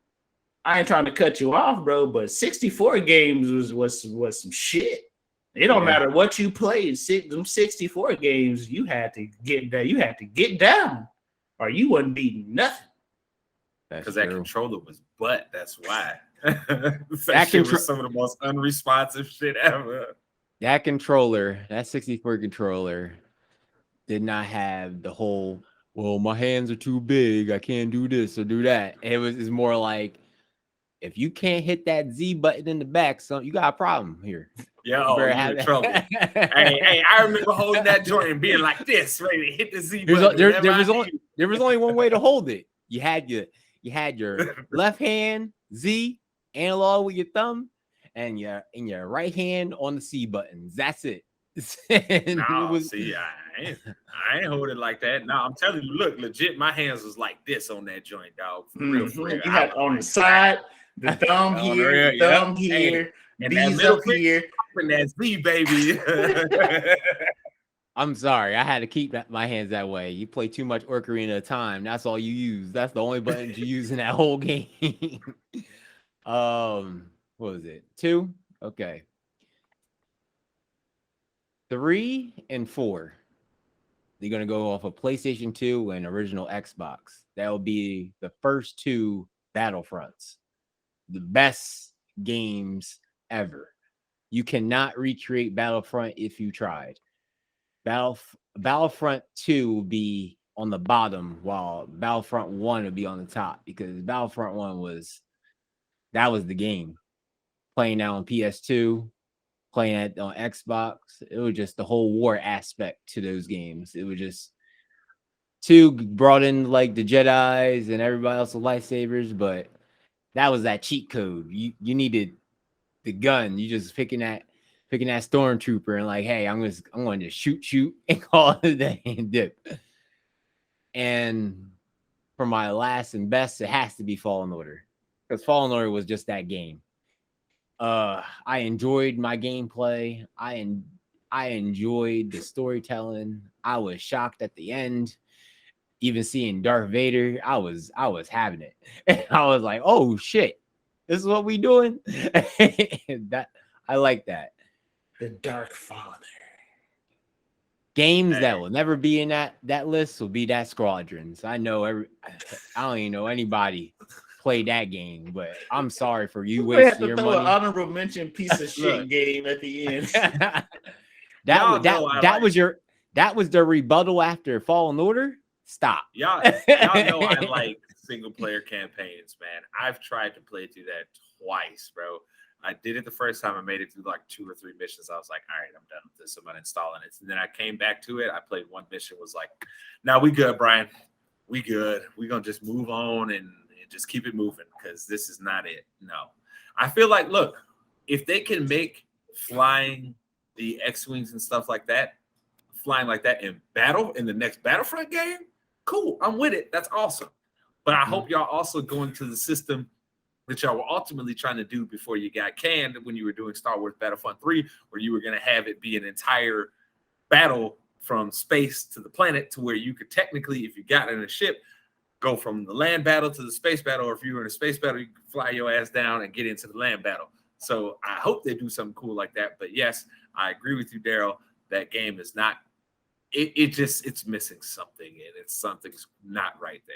I ain't trying to cut you off, bro, but 64 games was some shit. It don't matter what you played. Them 64 games, you had to get down. You had to get down, or you wasn't beating nothing. Because that controller was butt. That's why. that shit was some of the most unresponsive shit ever. That controller, that 64 controller, did not have the whole, well, my hands are too big, I can't do this or do that. It's more like, if you can't hit that Z button in the back, so you got a problem here. Yo, you're in trouble. hey, I remember holding that joint and being like this, ready to hit the Z button. There was only one way to hold it. You had your left hand Z analog with your thumb, and your right hand on the C buttons. That's it. See, I ain't hold it like that. No, I'm telling you, look, legit, my hands was like this on that joint, dog. For real, for real. You had on the side, the thumb here, the thumb here, and these up here. And that's me, baby. I'm sorry, I had to keep my hands that way. You play too much Ocarina of Time. That's all you use. That's the only buttons you use in that whole game. What was it? 2? Okay. 3 and 4. They're gonna go off of PlayStation 2 and original Xbox. That will be the first 2 Battlefronts. The best games ever. You cannot recreate Battlefront if you tried. Battlefront 2 will be on the bottom, while Battlefront 1 would be on the top, because Battlefront 1 was the game. Playing that on PS2, playing it on Xbox, it was just the whole war aspect to those games. It was just 2 brought in like the Jedis and everybody else with lightsabers, but that was that cheat code. You needed the gun. You just picking that stormtrooper and like, hey, I'm going to shoot and call it a day and dip. And for my last and best, it has to be Fallen Order, because Fallen Order was just that game. I enjoyed my gameplay. I enjoyed the storytelling. I was shocked at the end. Even seeing Darth Vader, I was having it. And I was like, oh shit, this is what we doing. That I like that. The Dark Father. Games that will never be in that list will be that Squadrons. I know I don't even know anybody played that game, but I'm sorry for you wasting your money. An honorable mention piece of shit game at the end. that was the rebuttal after Fallen Order. Stop. Y'all know I like single player campaigns, man. I've tried to play through that twice, bro. I did it the first time. I made it through like 2 or 3 missions. I was like, all right, I'm done with this. I'm uninstalling it. And then I came back to it. I played 1 mission, was like, now we good, Brian. We good. We're going to just move on and just keep it moving, because this is not it. No. I feel like, look, if they can make flying the X-Wings and stuff like that, flying like that in the next Battlefront game, cool. I'm with it. That's awesome. But I hope y'all also go into the system that y'all were ultimately trying to do before you got canned when you were doing Star Wars Battlefront 3, where you were going to have it be an entire battle from space to the planet, to where you could technically, if you got in a ship, go from the land battle to the space battle, or if you were in a space battle, you could fly your ass down and get into the land battle. So I hope they do something cool like that. But yes, I agree with you, Daryl. That game is not, it's missing something, and something's not right there.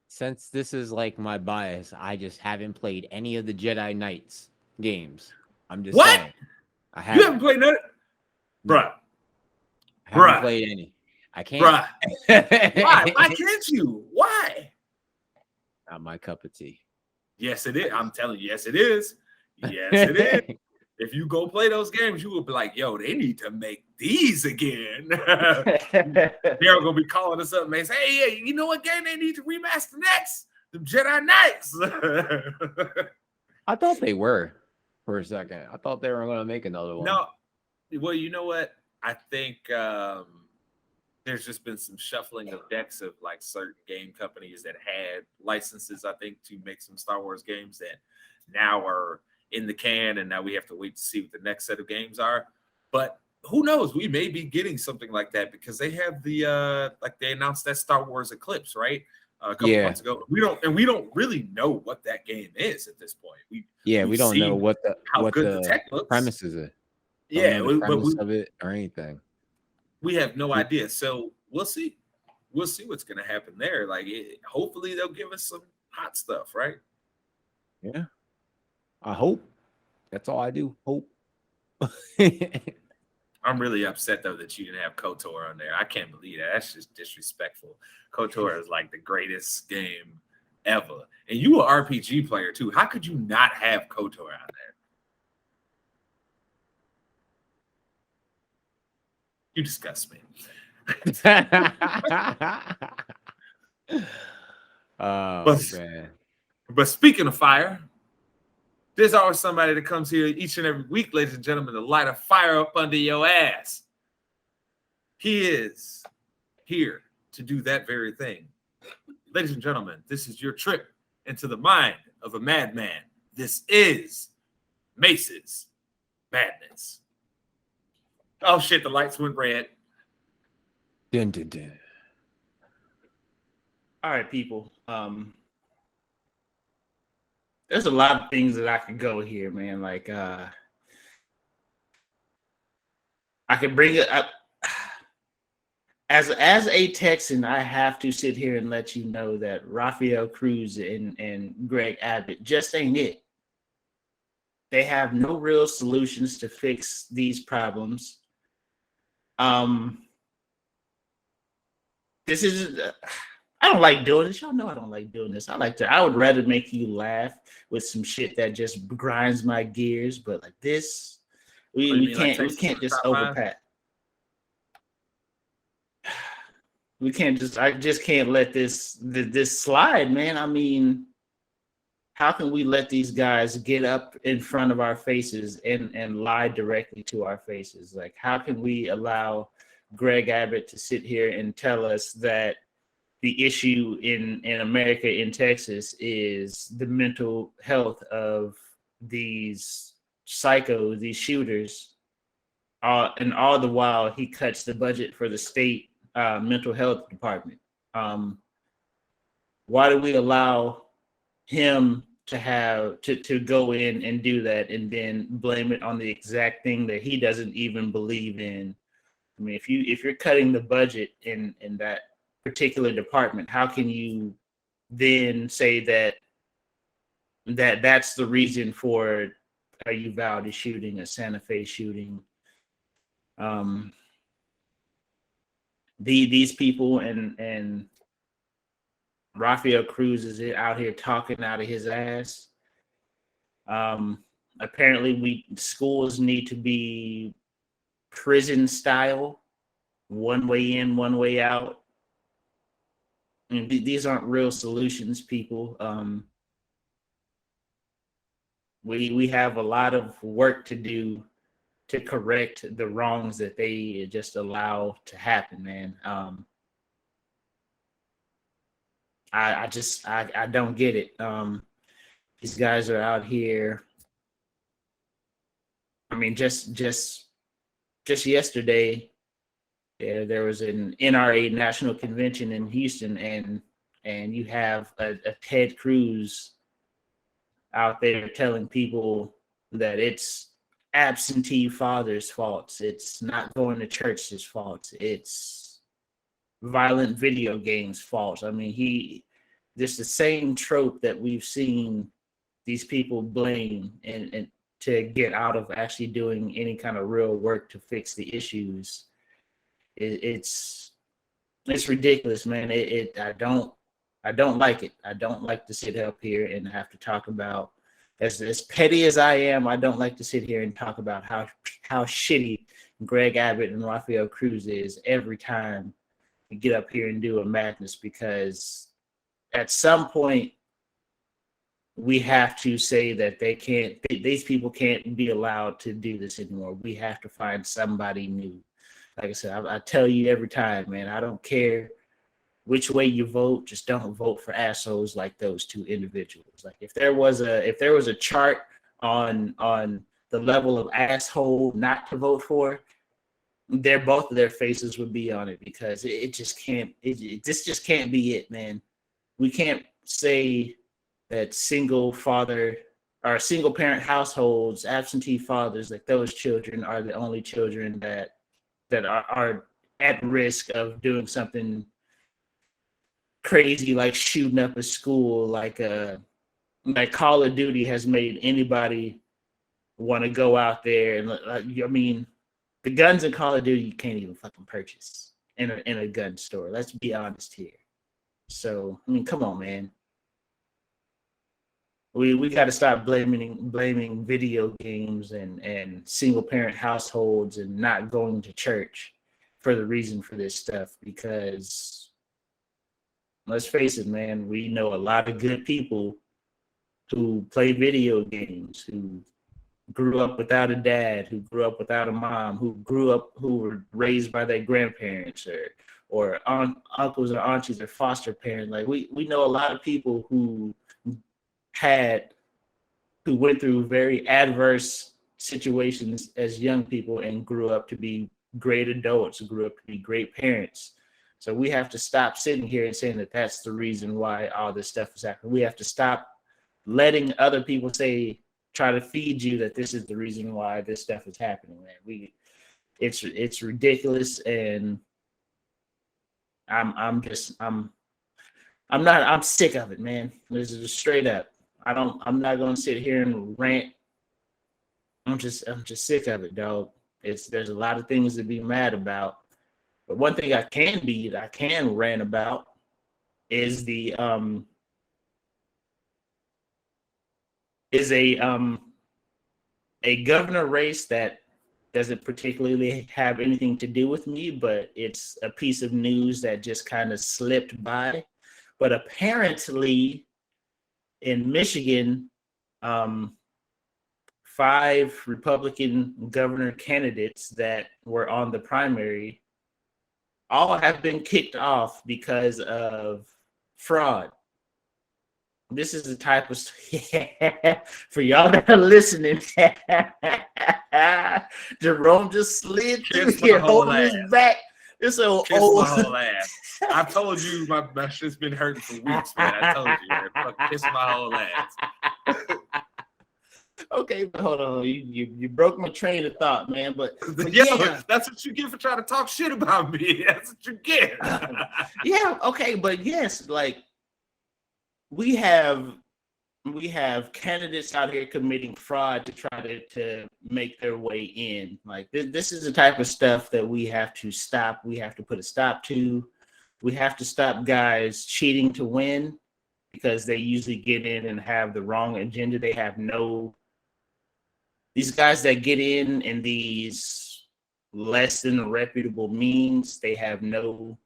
Since this is like my bias, I just haven't played any of the Jedi Knights games. I'm just saying. You haven't played none? Bruh. I haven't played any. I can't. Bruh. Why? Why can't you? Why? Not my cup of tea. Yes, it is. I'm telling you, yes, it is. Yes, it is. If you go play those games, you will be like, yo, they need to make these again. They're going to be calling us up and say, hey, you know what game they need to remaster next? The Jedi Knights. I thought they were for a second. I thought they were going to make another one. No. Well, you know what? I think there's just been some shuffling of decks of like certain game companies that had licenses, I think, to make some Star Wars games that now are in the can, and now we have to wait to see what the next set of games are. But who knows? We may be getting something like that because they have the like they announced that Star Wars Eclipse, right? A couple months ago. We don't really know what that game is at this point. We don't know what the tech looks. Premises are. Yeah, premise of it or anything. We have no idea. So we'll see. We'll see what's going to happen there. Like, hopefully they'll give us some hot stuff, right? Yeah, I hope. That's all I do. Hope. I'm really upset though that you didn't have KOTOR on there. I can't believe that. That's just disrespectful. KOTOR is like the greatest game ever, and you an RPG player too. How could you not have KOTOR on there? You disgust me. Man. But speaking of fire, there's always somebody that comes here each and every week, ladies and gentlemen, to light a fire up under your ass. He is here to do that very thing. Ladies and gentlemen, this is your trip into the mind of a madman. This is Mace's Madness. Oh shit, the lights went red. Dun, dun, dun. All right, people. There's a lot of things that I could go here, man. Like I could bring it up. As a Texan, I have to sit here and let you know that Rafael Cruz and Greg Abbott just ain't it. They have no real solutions to fix these problems. This is I don't like doing this. Y'all know I don't like doing this. I would rather make you laugh with some shit that just grinds my gears, but like this, we can't just overpat. I just can't let this slide, man. I mean, how can we let these guys get up in front of our faces and lie directly to our faces? Like, how can we allow Greg Abbott to sit here and tell us that the issue in America, in Texas, is the mental health of these psychos, these shooters, and all the while he cuts the budget for the state mental health department? Why do we allow him to have to go in and do that and then blame it on the exact thing that he doesn't even believe in? I mean, if you're cutting the budget in that particular department, how can you then say that's the reason for a Uvalde shooting, a Santa Fe shooting? These people and Rafael Cruz is out here talking out of his ass. Apparently, schools need to be prison style, one way in, one way out. And these aren't real solutions, people. We have a lot of work to do to correct the wrongs that they just allow to happen, man. I don't get it. These guys are out here. I mean, just yesterday, there was an NRA national convention in Houston, and you have a Ted Cruz out there telling people that it's absentee fathers' faults. It's not going to church's faults. It's violent video games faults. I mean, this the same trope that we've seen these people blame and to get out of actually doing any kind of real work to fix the issues. It's ridiculous, man. I don't like it. I don't like to sit up here and have to talk about, as petty as I am, I don't like to sit here and talk about how shitty Greg Abbott and Rafael Cruz is every time we get up here and do a madness, because at some point we have to say that these people can't be allowed to do this anymore. We have to find somebody new. like I said, I tell you every time, man, I don't care which way you vote, just don't vote for assholes like those two individuals. Like if there was a chart on the level of asshole not to vote for, both of their faces would be on it, because it just can't. This just can't be it, man. We can't say that single parent households, absentee fathers, like those children are the only children that are at risk of doing something crazy, like shooting up a school. Like Call of Duty has made anybody want to go out there, and I mean, the guns in Call of Duty you can't even fucking purchase in a gun store. Let's be honest here. So I mean, come on, man. We got to stop blaming video games and single parent households and not going to church for the reason for this stuff, because let's face it, man, we know a lot of good people who play video games, who grew up without a dad, who grew up without a mom, who were raised by their grandparents or uncles or aunties or foster parents. Like we know a lot of people who went through very adverse situations as young people and grew up to be great adults, grew up to be great parents. So we have to stop sitting here and saying that that's the reason why all this stuff is happening. We have to stop letting other people try to feed you that this is the reason why this stuff is happening, man. It's ridiculous, and I'm sick of it, man. This is just straight up. I'm not gonna sit here and rant. I'm just sick of it, dog. There's a lot of things to be mad about. But one thing I can rant about is a governor race that doesn't particularly have anything to do with me, but it's a piece of news that just kind of slipped by. But apparently in Michigan, 5 Republican governor candidates that were on the primary all have been kicked off because of fraud. This is the type of for y'all that are listening. Jerome just slid through here, holding his back. This old my whole ass. I told you my shit's been hurting for weeks, man. I told you, man. Fuck, kiss my whole ass. Okay, but hold on. You broke my train of thought, man. But yeah, that's what you get for trying to talk shit about me. That's what you get. Yeah, okay, but yes, like we have candidates out here committing fraud to try to make their way in. Like this is the type of stuff that we have to stop. We have to put a stop to. We have to stop guys cheating to win, because they usually get in and have the wrong agenda. They have these guys that get in these less than reputable means, they have no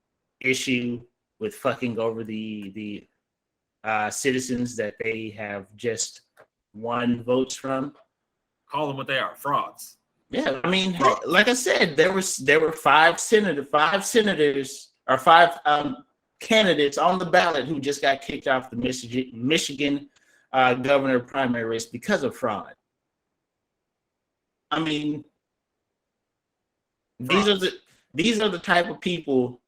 issue with fucking over the citizens that they have just won votes from. Call them what they are, frauds. Yeah, I mean, like I said, there were 5 senators or 5 candidates on the ballot who just got kicked off the Michigan governor primary race because of fraud. I mean, these are the type of people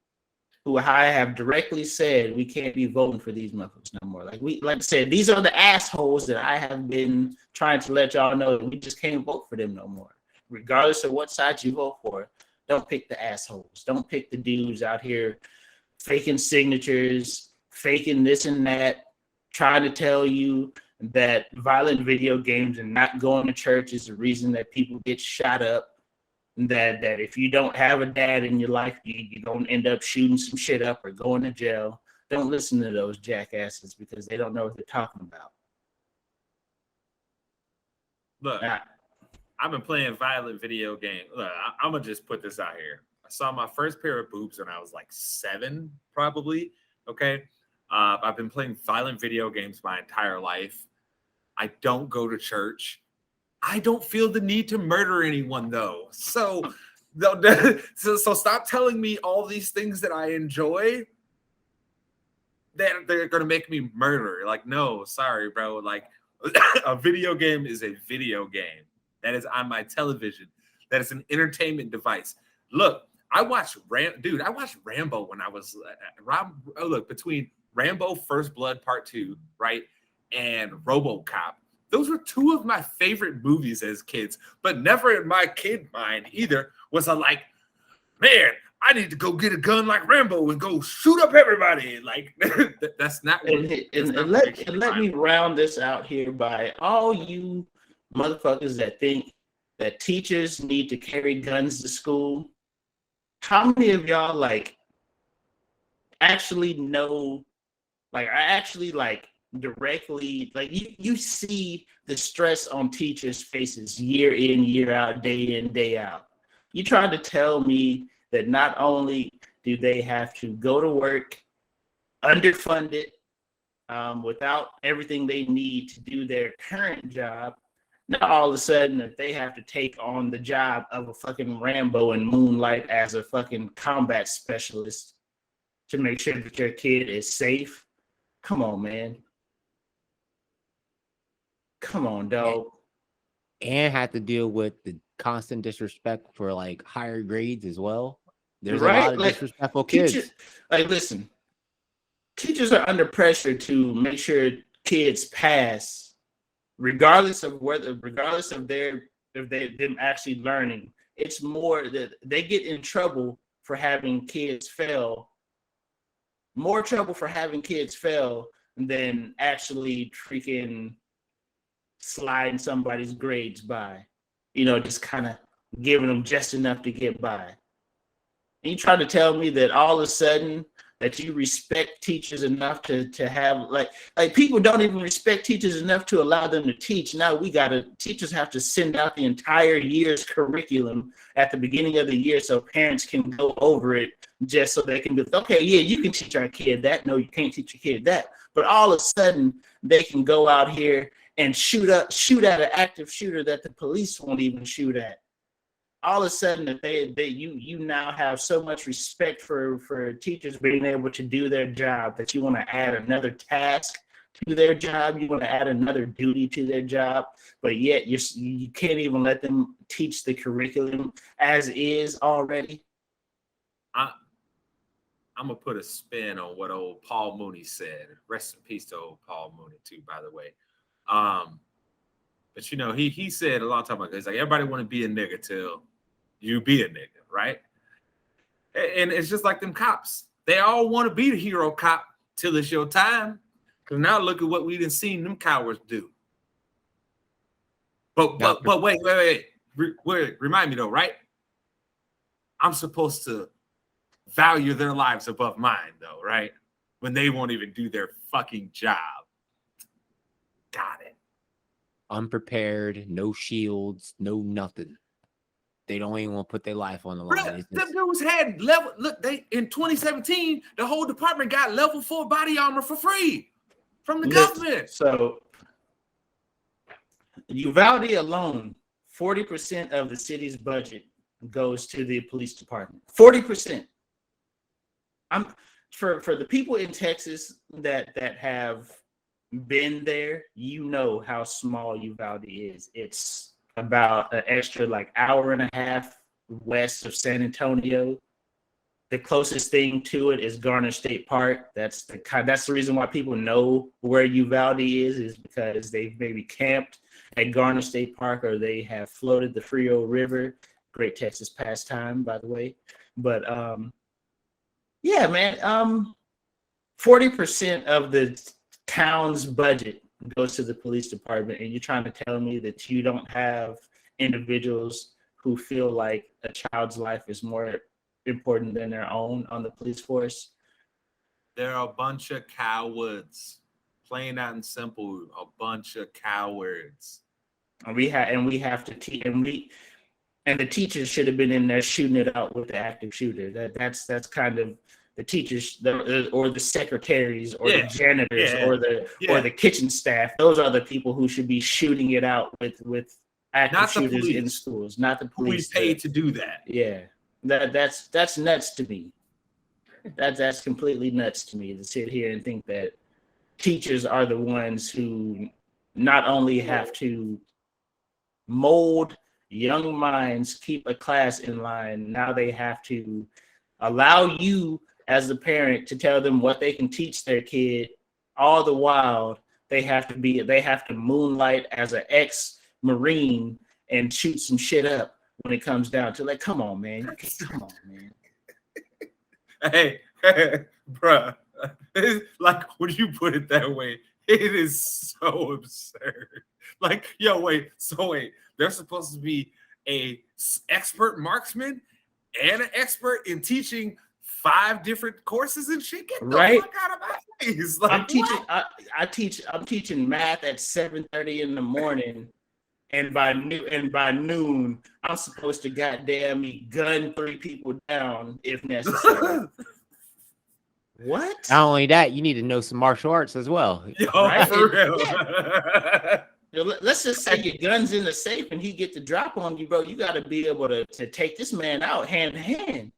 who I have directly said we can't be voting for these motherfuckers no more. Like I said, these are the assholes that I have been trying to let y'all know that we just can't vote for them no more. Regardless of what side you vote for, don't pick the assholes. Don't pick the dudes out here faking signatures, faking this and that, trying to tell you that violent video games and not going to church is the reason that people get shot up. That if you don't have a dad in your life, you're going to end up shooting some shit up or going to jail. Don't listen to those jackasses, because they don't know what they're talking about. Look, I've been playing violent video games. Look, I'm going to just put this out here. I saw my first pair of boobs when I was like 7, probably. Okay. I've been playing violent video games my entire life. I don't go to church. I don't feel the need to murder anyone, though. So So stop telling me all these things that I enjoy that they're gonna make me murder. Like, no, sorry, bro. Like, a video game is a video game that is on my television. That is an entertainment device. Look, I watched Rambo when I was between Rambo First Blood Part 2, right, and RoboCop. Those were two of my favorite movies as kids, but never in my kid mind either was I like, man, I need to go get a gun like Rambo and go shoot up everybody. Like, that's not. Let me round this out here by all you motherfuckers that think that teachers need to carry guns to school. How many of y'all like actually know, like, I actually like directly, like, you see the stress on teachers' faces year in, year out, day in, day out. You trying to tell me that not only do they have to go to work underfunded, without everything they need to do their current job, now all of a sudden that they have to take on the job of a fucking Rambo and moonlight as a fucking combat specialist to make sure that your kid is safe. Come on, man. Come on, dog. And have to deal with the constant disrespect for like higher grades as well. There's Right? a lot of Like, disrespectful kids. Listen, teachers are under pressure to make sure kids pass, regardless of them actually learning. It's more that they get in trouble for having kids fail. More trouble for having kids fail than actually freaking sliding somebody's grades by. You know, just kind of giving them just enough to get by. And you trying to tell me that all of a sudden that you respect teachers enough to have like people don't even respect teachers enough to allow them to teach. Now teachers have to send out the entire year's curriculum at the beginning of the year so parents can go over it just so they can be, okay, yeah, you can teach our kid that. No, you can't teach your kid that. But all of a sudden they can go out here and shoot at an active shooter that the police won't even shoot at. All of a sudden, that you now have so much respect for teachers being able to do their job that you want to add another task to their job. You want to add another duty to their job, but yet you can't even let them teach the curriculum as is already. I'm gonna put a spin on what old Paul Mooney said. Rest in peace to old Paul Mooney too, by the way. But you know, he said a long time ago, he's like, everybody want to be a nigga till you be a nigga, right? And it's just like them cops. They all want to be the hero cop till it's your time. Because now look at what we done seen them cowards do. But wait. Remind me though, right? I'm supposed to value their lives above mine though, right? When they won't even do their fucking job. Got it. Unprepared, no shields, no nothing. They don't even want to put their life on the line. Them dudes had level. Look, they in 2017, the whole department got level 4 body armor for free from the government. So Uvalde alone, 40% of the city's budget goes to the police department. 40%. For the people in Texas that have been there, you know how small Uvalde is. It's about an extra like hour and a half west of San Antonio. The closest thing to it is Garner State Park. That's the reason why people know where Uvalde is because they've maybe camped at Garner State Park or they have floated the Frio River. Great Texas pastime, by the way. But yeah, man, 40% of the town's budget goes to the police department, and you're trying to tell me that you don't have individuals who feel like a child's life is more important than their own on the police force? They're a bunch of cowards. Plain out and simple, a bunch of cowards. And we have to teach, and the teachers should have been in there shooting it out with the active shooter. That's kind of the teachers, or the secretaries, or the janitors, or the kitchen staff. Those are the people who should be shooting it out with active Not the shooters in police. schools, not the We police. paid to do that. Yeah, that's nuts to me. That's completely nuts to me to sit here and think that teachers are the ones who not only have to mold young minds, keep a class in line, now they have to allow you as the parent to tell them what they can teach their kid, all the while they have to moonlight as an ex-Marine and shoot some shit up when it comes down to, like, come on, man. Come on, man. Hey, bruh. Like, when you put it that way, it is so absurd. Like, yo, wait. So wait, they're supposed to be a expert marksman and an expert in teaching 5 different courses and shit. Get the Right. fuck out of my face. Like, I'm teaching math at 7:30 in the morning, and by noon, I'm supposed to goddamn me gun 3 people down if necessary. What? Not only that, you need to know some martial arts as well. Yo, Right? for real. Let's just say your gun's in the safe and he get the drop on you, bro. You got to be able to take this man out hand to hand.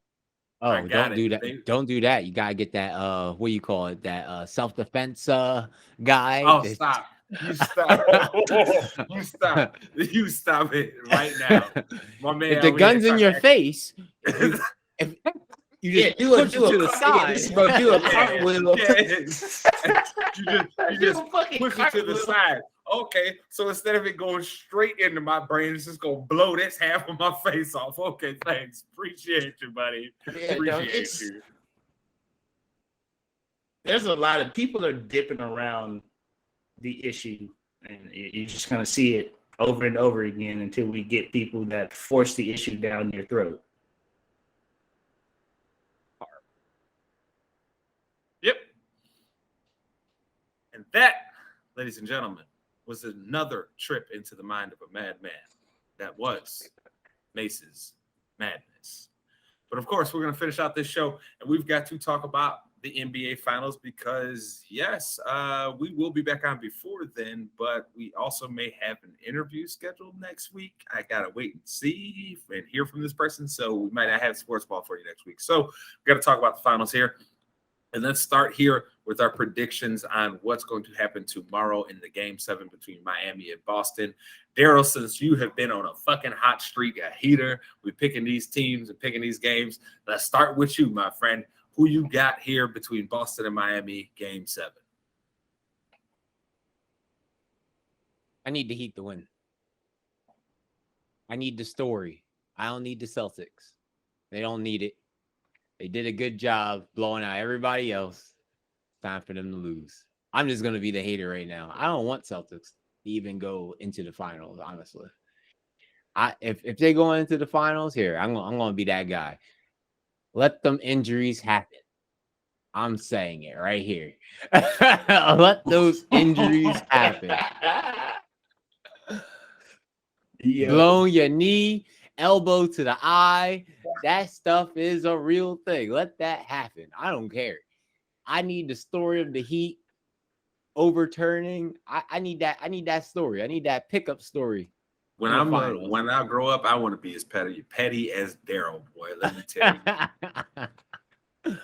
Oh, I got don't do that. Don't do that. You gotta get that what do you call it? That self-defense guy. Oh, stop. You stop. You stop. You stop it right now. My man. If the over gun's here in your trying face, if you just push it to the side. Bro, do a cartwheel. You just push it to the side. Okay, so instead of it going straight into my brain, it's just gonna blow this half of my face off. Okay, thanks. Appreciate you, buddy. Yeah, Appreciate you. There's a lot of people are dipping around the issue, and you're just gonna see it over and over again until we get people that force the issue down your throat. Yep. And that, ladies and gentlemen, was another trip into the mind of a madman. That was Mace's madness. But of course, we're going to finish out this show, and we've got to talk about the NBA Finals because, yes, we will be back on before then, but we also may have an interview scheduled next week. I got to wait and see and hear from this person, so we might not have Sportsball for you next week. So we've got to talk about the finals here. And let's start here with our predictions on what's going to happen tomorrow in the Game 7 between Miami and Boston. Daryl, since you have been on a fucking hot streak, a heater, we're picking these teams and picking these games. Let's start with you, my friend. Who you got here between Boston and Miami, Game 7? I need the Heat to win. I need the story. I don't need the Celtics. They don't need it. They did a good job blowing out everybody else. Time for them to lose. I'm just going to be the hater right now. I don't want Celtics to even go into the finals, honestly. If they go into the finals, here, I'm going to be that guy. Let them injuries happen. I'm saying it right here. Let those injuries happen. Blowing your knee, elbow to the eye. That stuff is a real thing. Let that happen. I don't care. I need the story of the Heat overturning. I need that. I need that story. I need that pickup story. When I grow up, I want to be as petty as Daryl, boy. Let me tell you.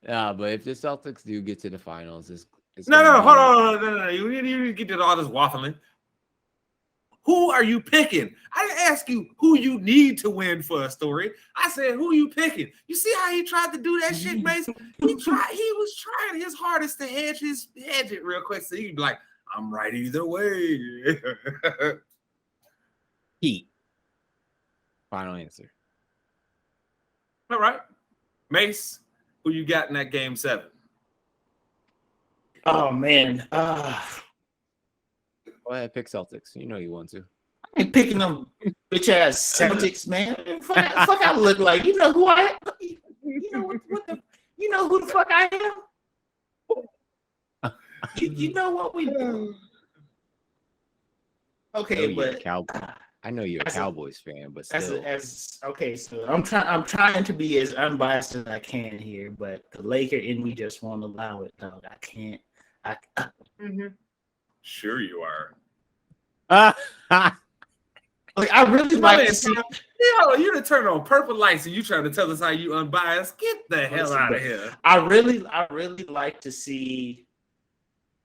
Yeah, but if the Celtics do get to the finals, it's hold on. No. You didn't get to all this waffling. Who are you picking? I didn't ask you who you need to win for a story. I said, who you picking? You see how he tried to do that shit, Mason? He was trying his hardest to hedge it real quick. So he'd be like, I'm right either way. Heat. Final answer. All right. Mace, who you got in that Game 7? Oh, man. Go ahead, pick Celtics. You know you want to. I ain't picking them bitch ass Celtics, man. Fuck I look like. You know who I am? You know who the fuck I am? You know what we do. Okay, but I know you're a Cowboys fan, but still. So I'm trying to be as unbiased as I can here, but the Laker in me just won't allow it, dog. I can't. Sure you are. Like I really like to see. You done turn on purple lights and you trying to tell us how you unbiased. Get the hell out of here. I really like to see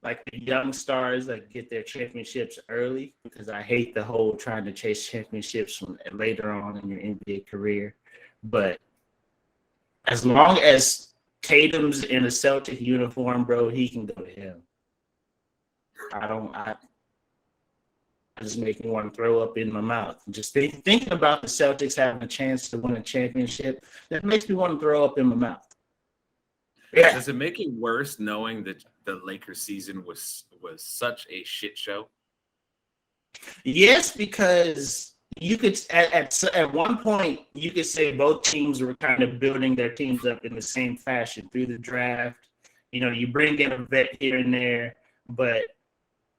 like the young stars like get their championships early because I hate the whole trying to chase championships from later on in your NBA career. But as long as Tatum's in a Celtic uniform, bro, he can go to him. I just make me want to throw up in my mouth. Just thinking about the Celtics having a chance to win a championship, that makes me want to throw up in my mouth. Yeah. Does it make it worse knowing that the Lakers season was such a shit show? Yes, because you could at one point you could say both teams were kind of building their teams up in the same fashion through the draft. You know, you bring in a vet here and there, but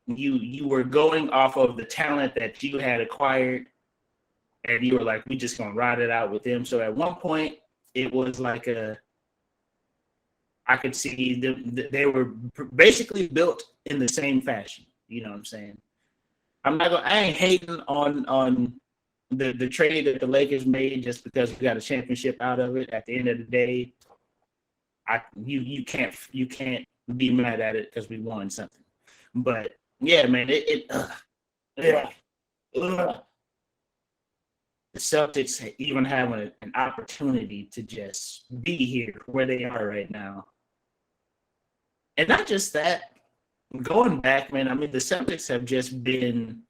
you were going off of the talent that you had acquired, and you were like, we just gonna ride it out with them. So at one point, it was like I could see they were basically built in the same fashion. You know what I'm saying? I ain't hating on the trade that the Lakers made just because we got a championship out of it. At the end of the day, you can't be mad at it because we won something. But yeah, man, the Celtics even having an opportunity to just be here where they are right now. And not just that, going back, man, I mean, the Celtics have just been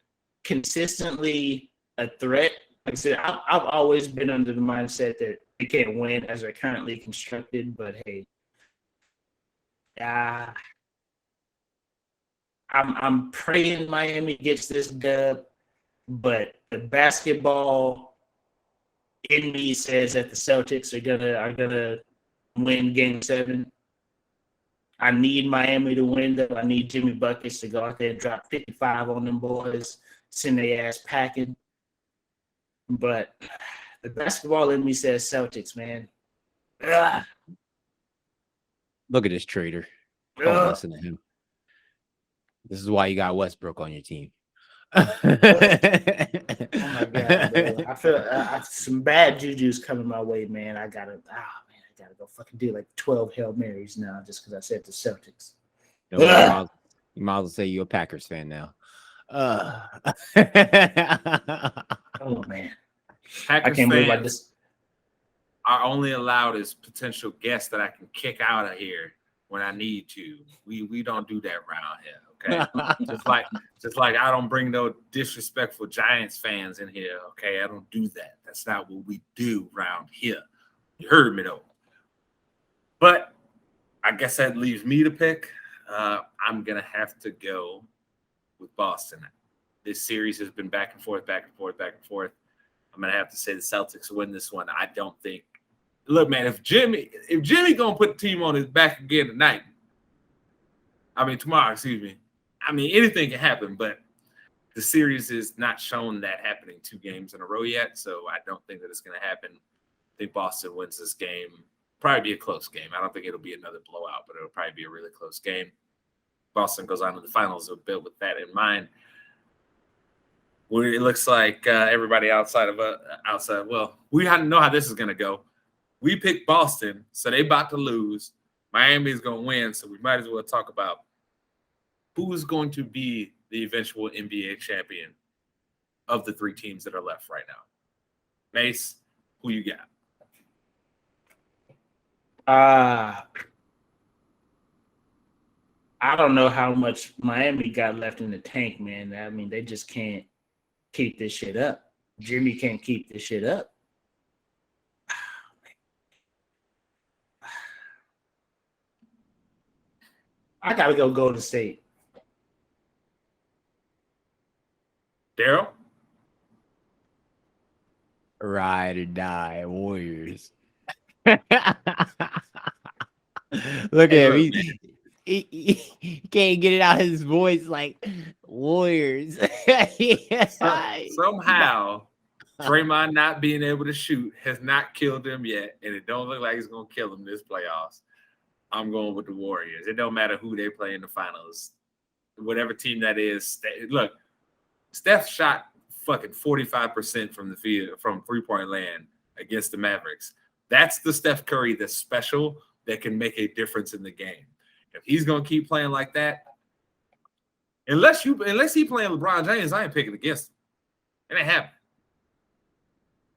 consistently a threat. Like I said, I've always been under the mindset that they can't win as they're currently constructed, but hey, I'm praying Miami gets this dub, but the basketball in me says that the Celtics are gonna win Game 7. I need Miami to win, though. I need Jimmy Buckets to go out there and drop 55 on them boys, send their ass packing. But the basketball in me says Celtics, man. Ugh. Look at this traitor. Don't listen to him. This is why you got Westbrook on your team. Oh my God, bro. I feel some bad juju's coming my way, man. I gotta go fucking do like 12 Hail Marys now just because I said the Celtics. You might as well say you're a Packers fan now. Oh man, Packers I can't believe I fans are only allowed as potential guests that I can kick out of here when I need to. We don't do that around here, okay? just like I don't bring no disrespectful Giants fans in here, okay? I don't do that. That's not what we do around here. You heard me though. But I guess that leaves me to pick. I'm gonna have to go with Boston. This series has been back and forth, back and forth, back and forth. I'm gonna have to say the Celtics win this one. I don't think. Look, man, if Jimmy gonna put the team on his back again tonight, tomorrow, excuse me. Anything can happen, but the series is not shown that happening 2 games in a row yet, so I don't think that it's gonna happen. I think Boston wins this game. Probably be a close game. I don't think it'll be another blowout, but it'll probably be a really close game. Boston goes on to the finals a bit with that in mind. It looks like everybody outside, well, we know how this is going to go. We picked Boston, so they about to lose. Miami's going to win, so we might as well talk about who is going to be the eventual NBA champion of the 3 teams that are left right now. Mace, who you got? I don't know how much Miami got left in the tank, man. They just can't keep this shit up. Jimmy can't keep this shit up. I gotta go Golden State. Daryl? Ride or die, Warriors. Look at him. He can't get it out of his voice like Warriors. Somehow, Draymond not being able to shoot has not killed him yet, and it don't look like it's going to kill him this playoffs. I'm going with the Warriors. It don't matter who they play in the finals. Whatever team that is. Look, Steph shot fucking 45% from the field, from 3-point land against the Mavericks. That's the Steph Curry that's special, that can make a difference in the game. If he's gonna keep playing like that, unless he playing LeBron James, I ain't picking against him. It ain't happening.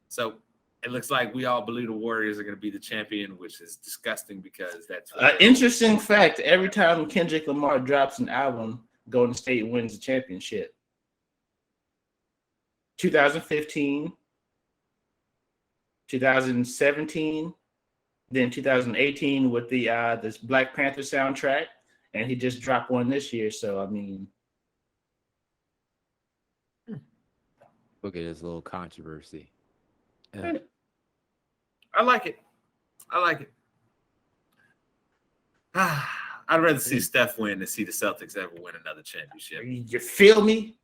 So it looks like we all believe the Warriors are going to be the champion, which is disgusting because that's interesting fact. Every time Kendrick Lamar drops an album, Golden State wins the championship. 2015, 2017, then 2018 with the this Black Panther soundtrack, and he just dropped one this year. So I mean, look at this little controversy. I like it. I'd rather see Steph win than see the Celtics ever win another championship. You feel me?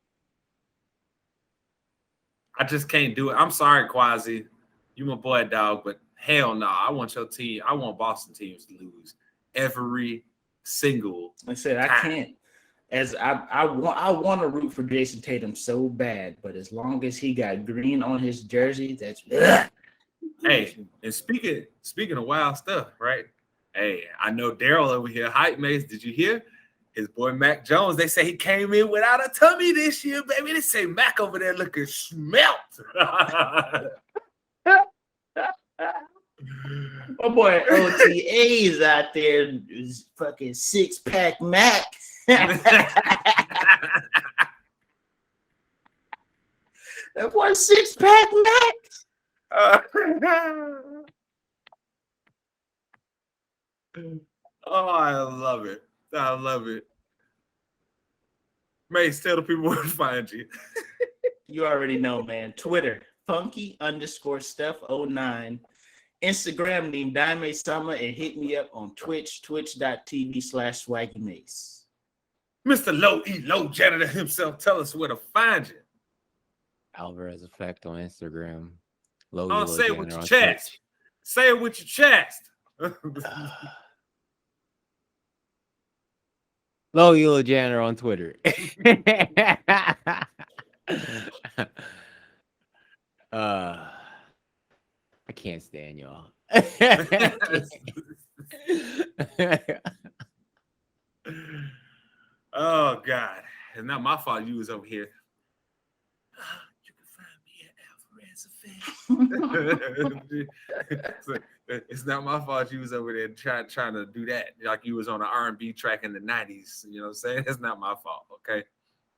I just can't do it. I'm sorry, Quasi. You my boy, dog, but hell no. I want your team. I want Boston teams to lose every single I said I can't. As I want to root for Jason Tatum so bad, but as long as he got green on his jersey, that's Hey, and speaking of wild stuff, right? Hey, I know Daryl over here, hype mates. Did you hear his boy Mac Jones? They say he came in without a tummy this year, baby. They say Mac over there looking smelt. My boy OTA's out there is fucking 6-pack Mac. That boy 6-pack Mac. Oh, I love it. I love it. Mace, tell the people where to find you. You already know, man. Twitter, funky_stuff09. Instagram, named Dime Summer, and hit me up on Twitch, twitch.tv/swaggymace. Mr. Low Janitor himself, tell us where to find you. Alvarez Effect on Instagram. Say it with your chest. Say it with your chest. Low Yellow Janitor on Twitter. I can't stand y'all. Oh God. It's not my fault you was over here. You can find me at Alvarez Effect. It's not my fault you was over there trying to do that. Like you was on an R&B track in the 90s. You know what I'm saying? It's not my fault, okay?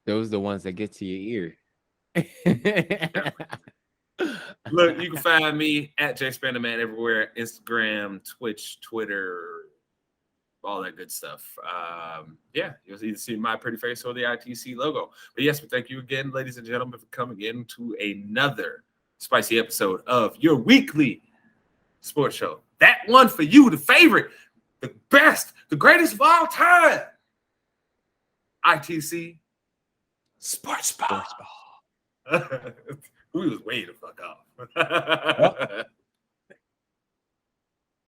Those are the ones that get to your ear. Look, you can find me at Jay Spenderman everywhere. Instagram, Twitch, Twitter, all that good stuff. Yeah, you'll either see my pretty face or the ITC logo. But yes, we thank you again, ladies and gentlemen, for coming in to another spicy episode of your weekly sports show. That one for you, the favorite, the best, the greatest of all time. ITC Sportsball. We was way the fuck off.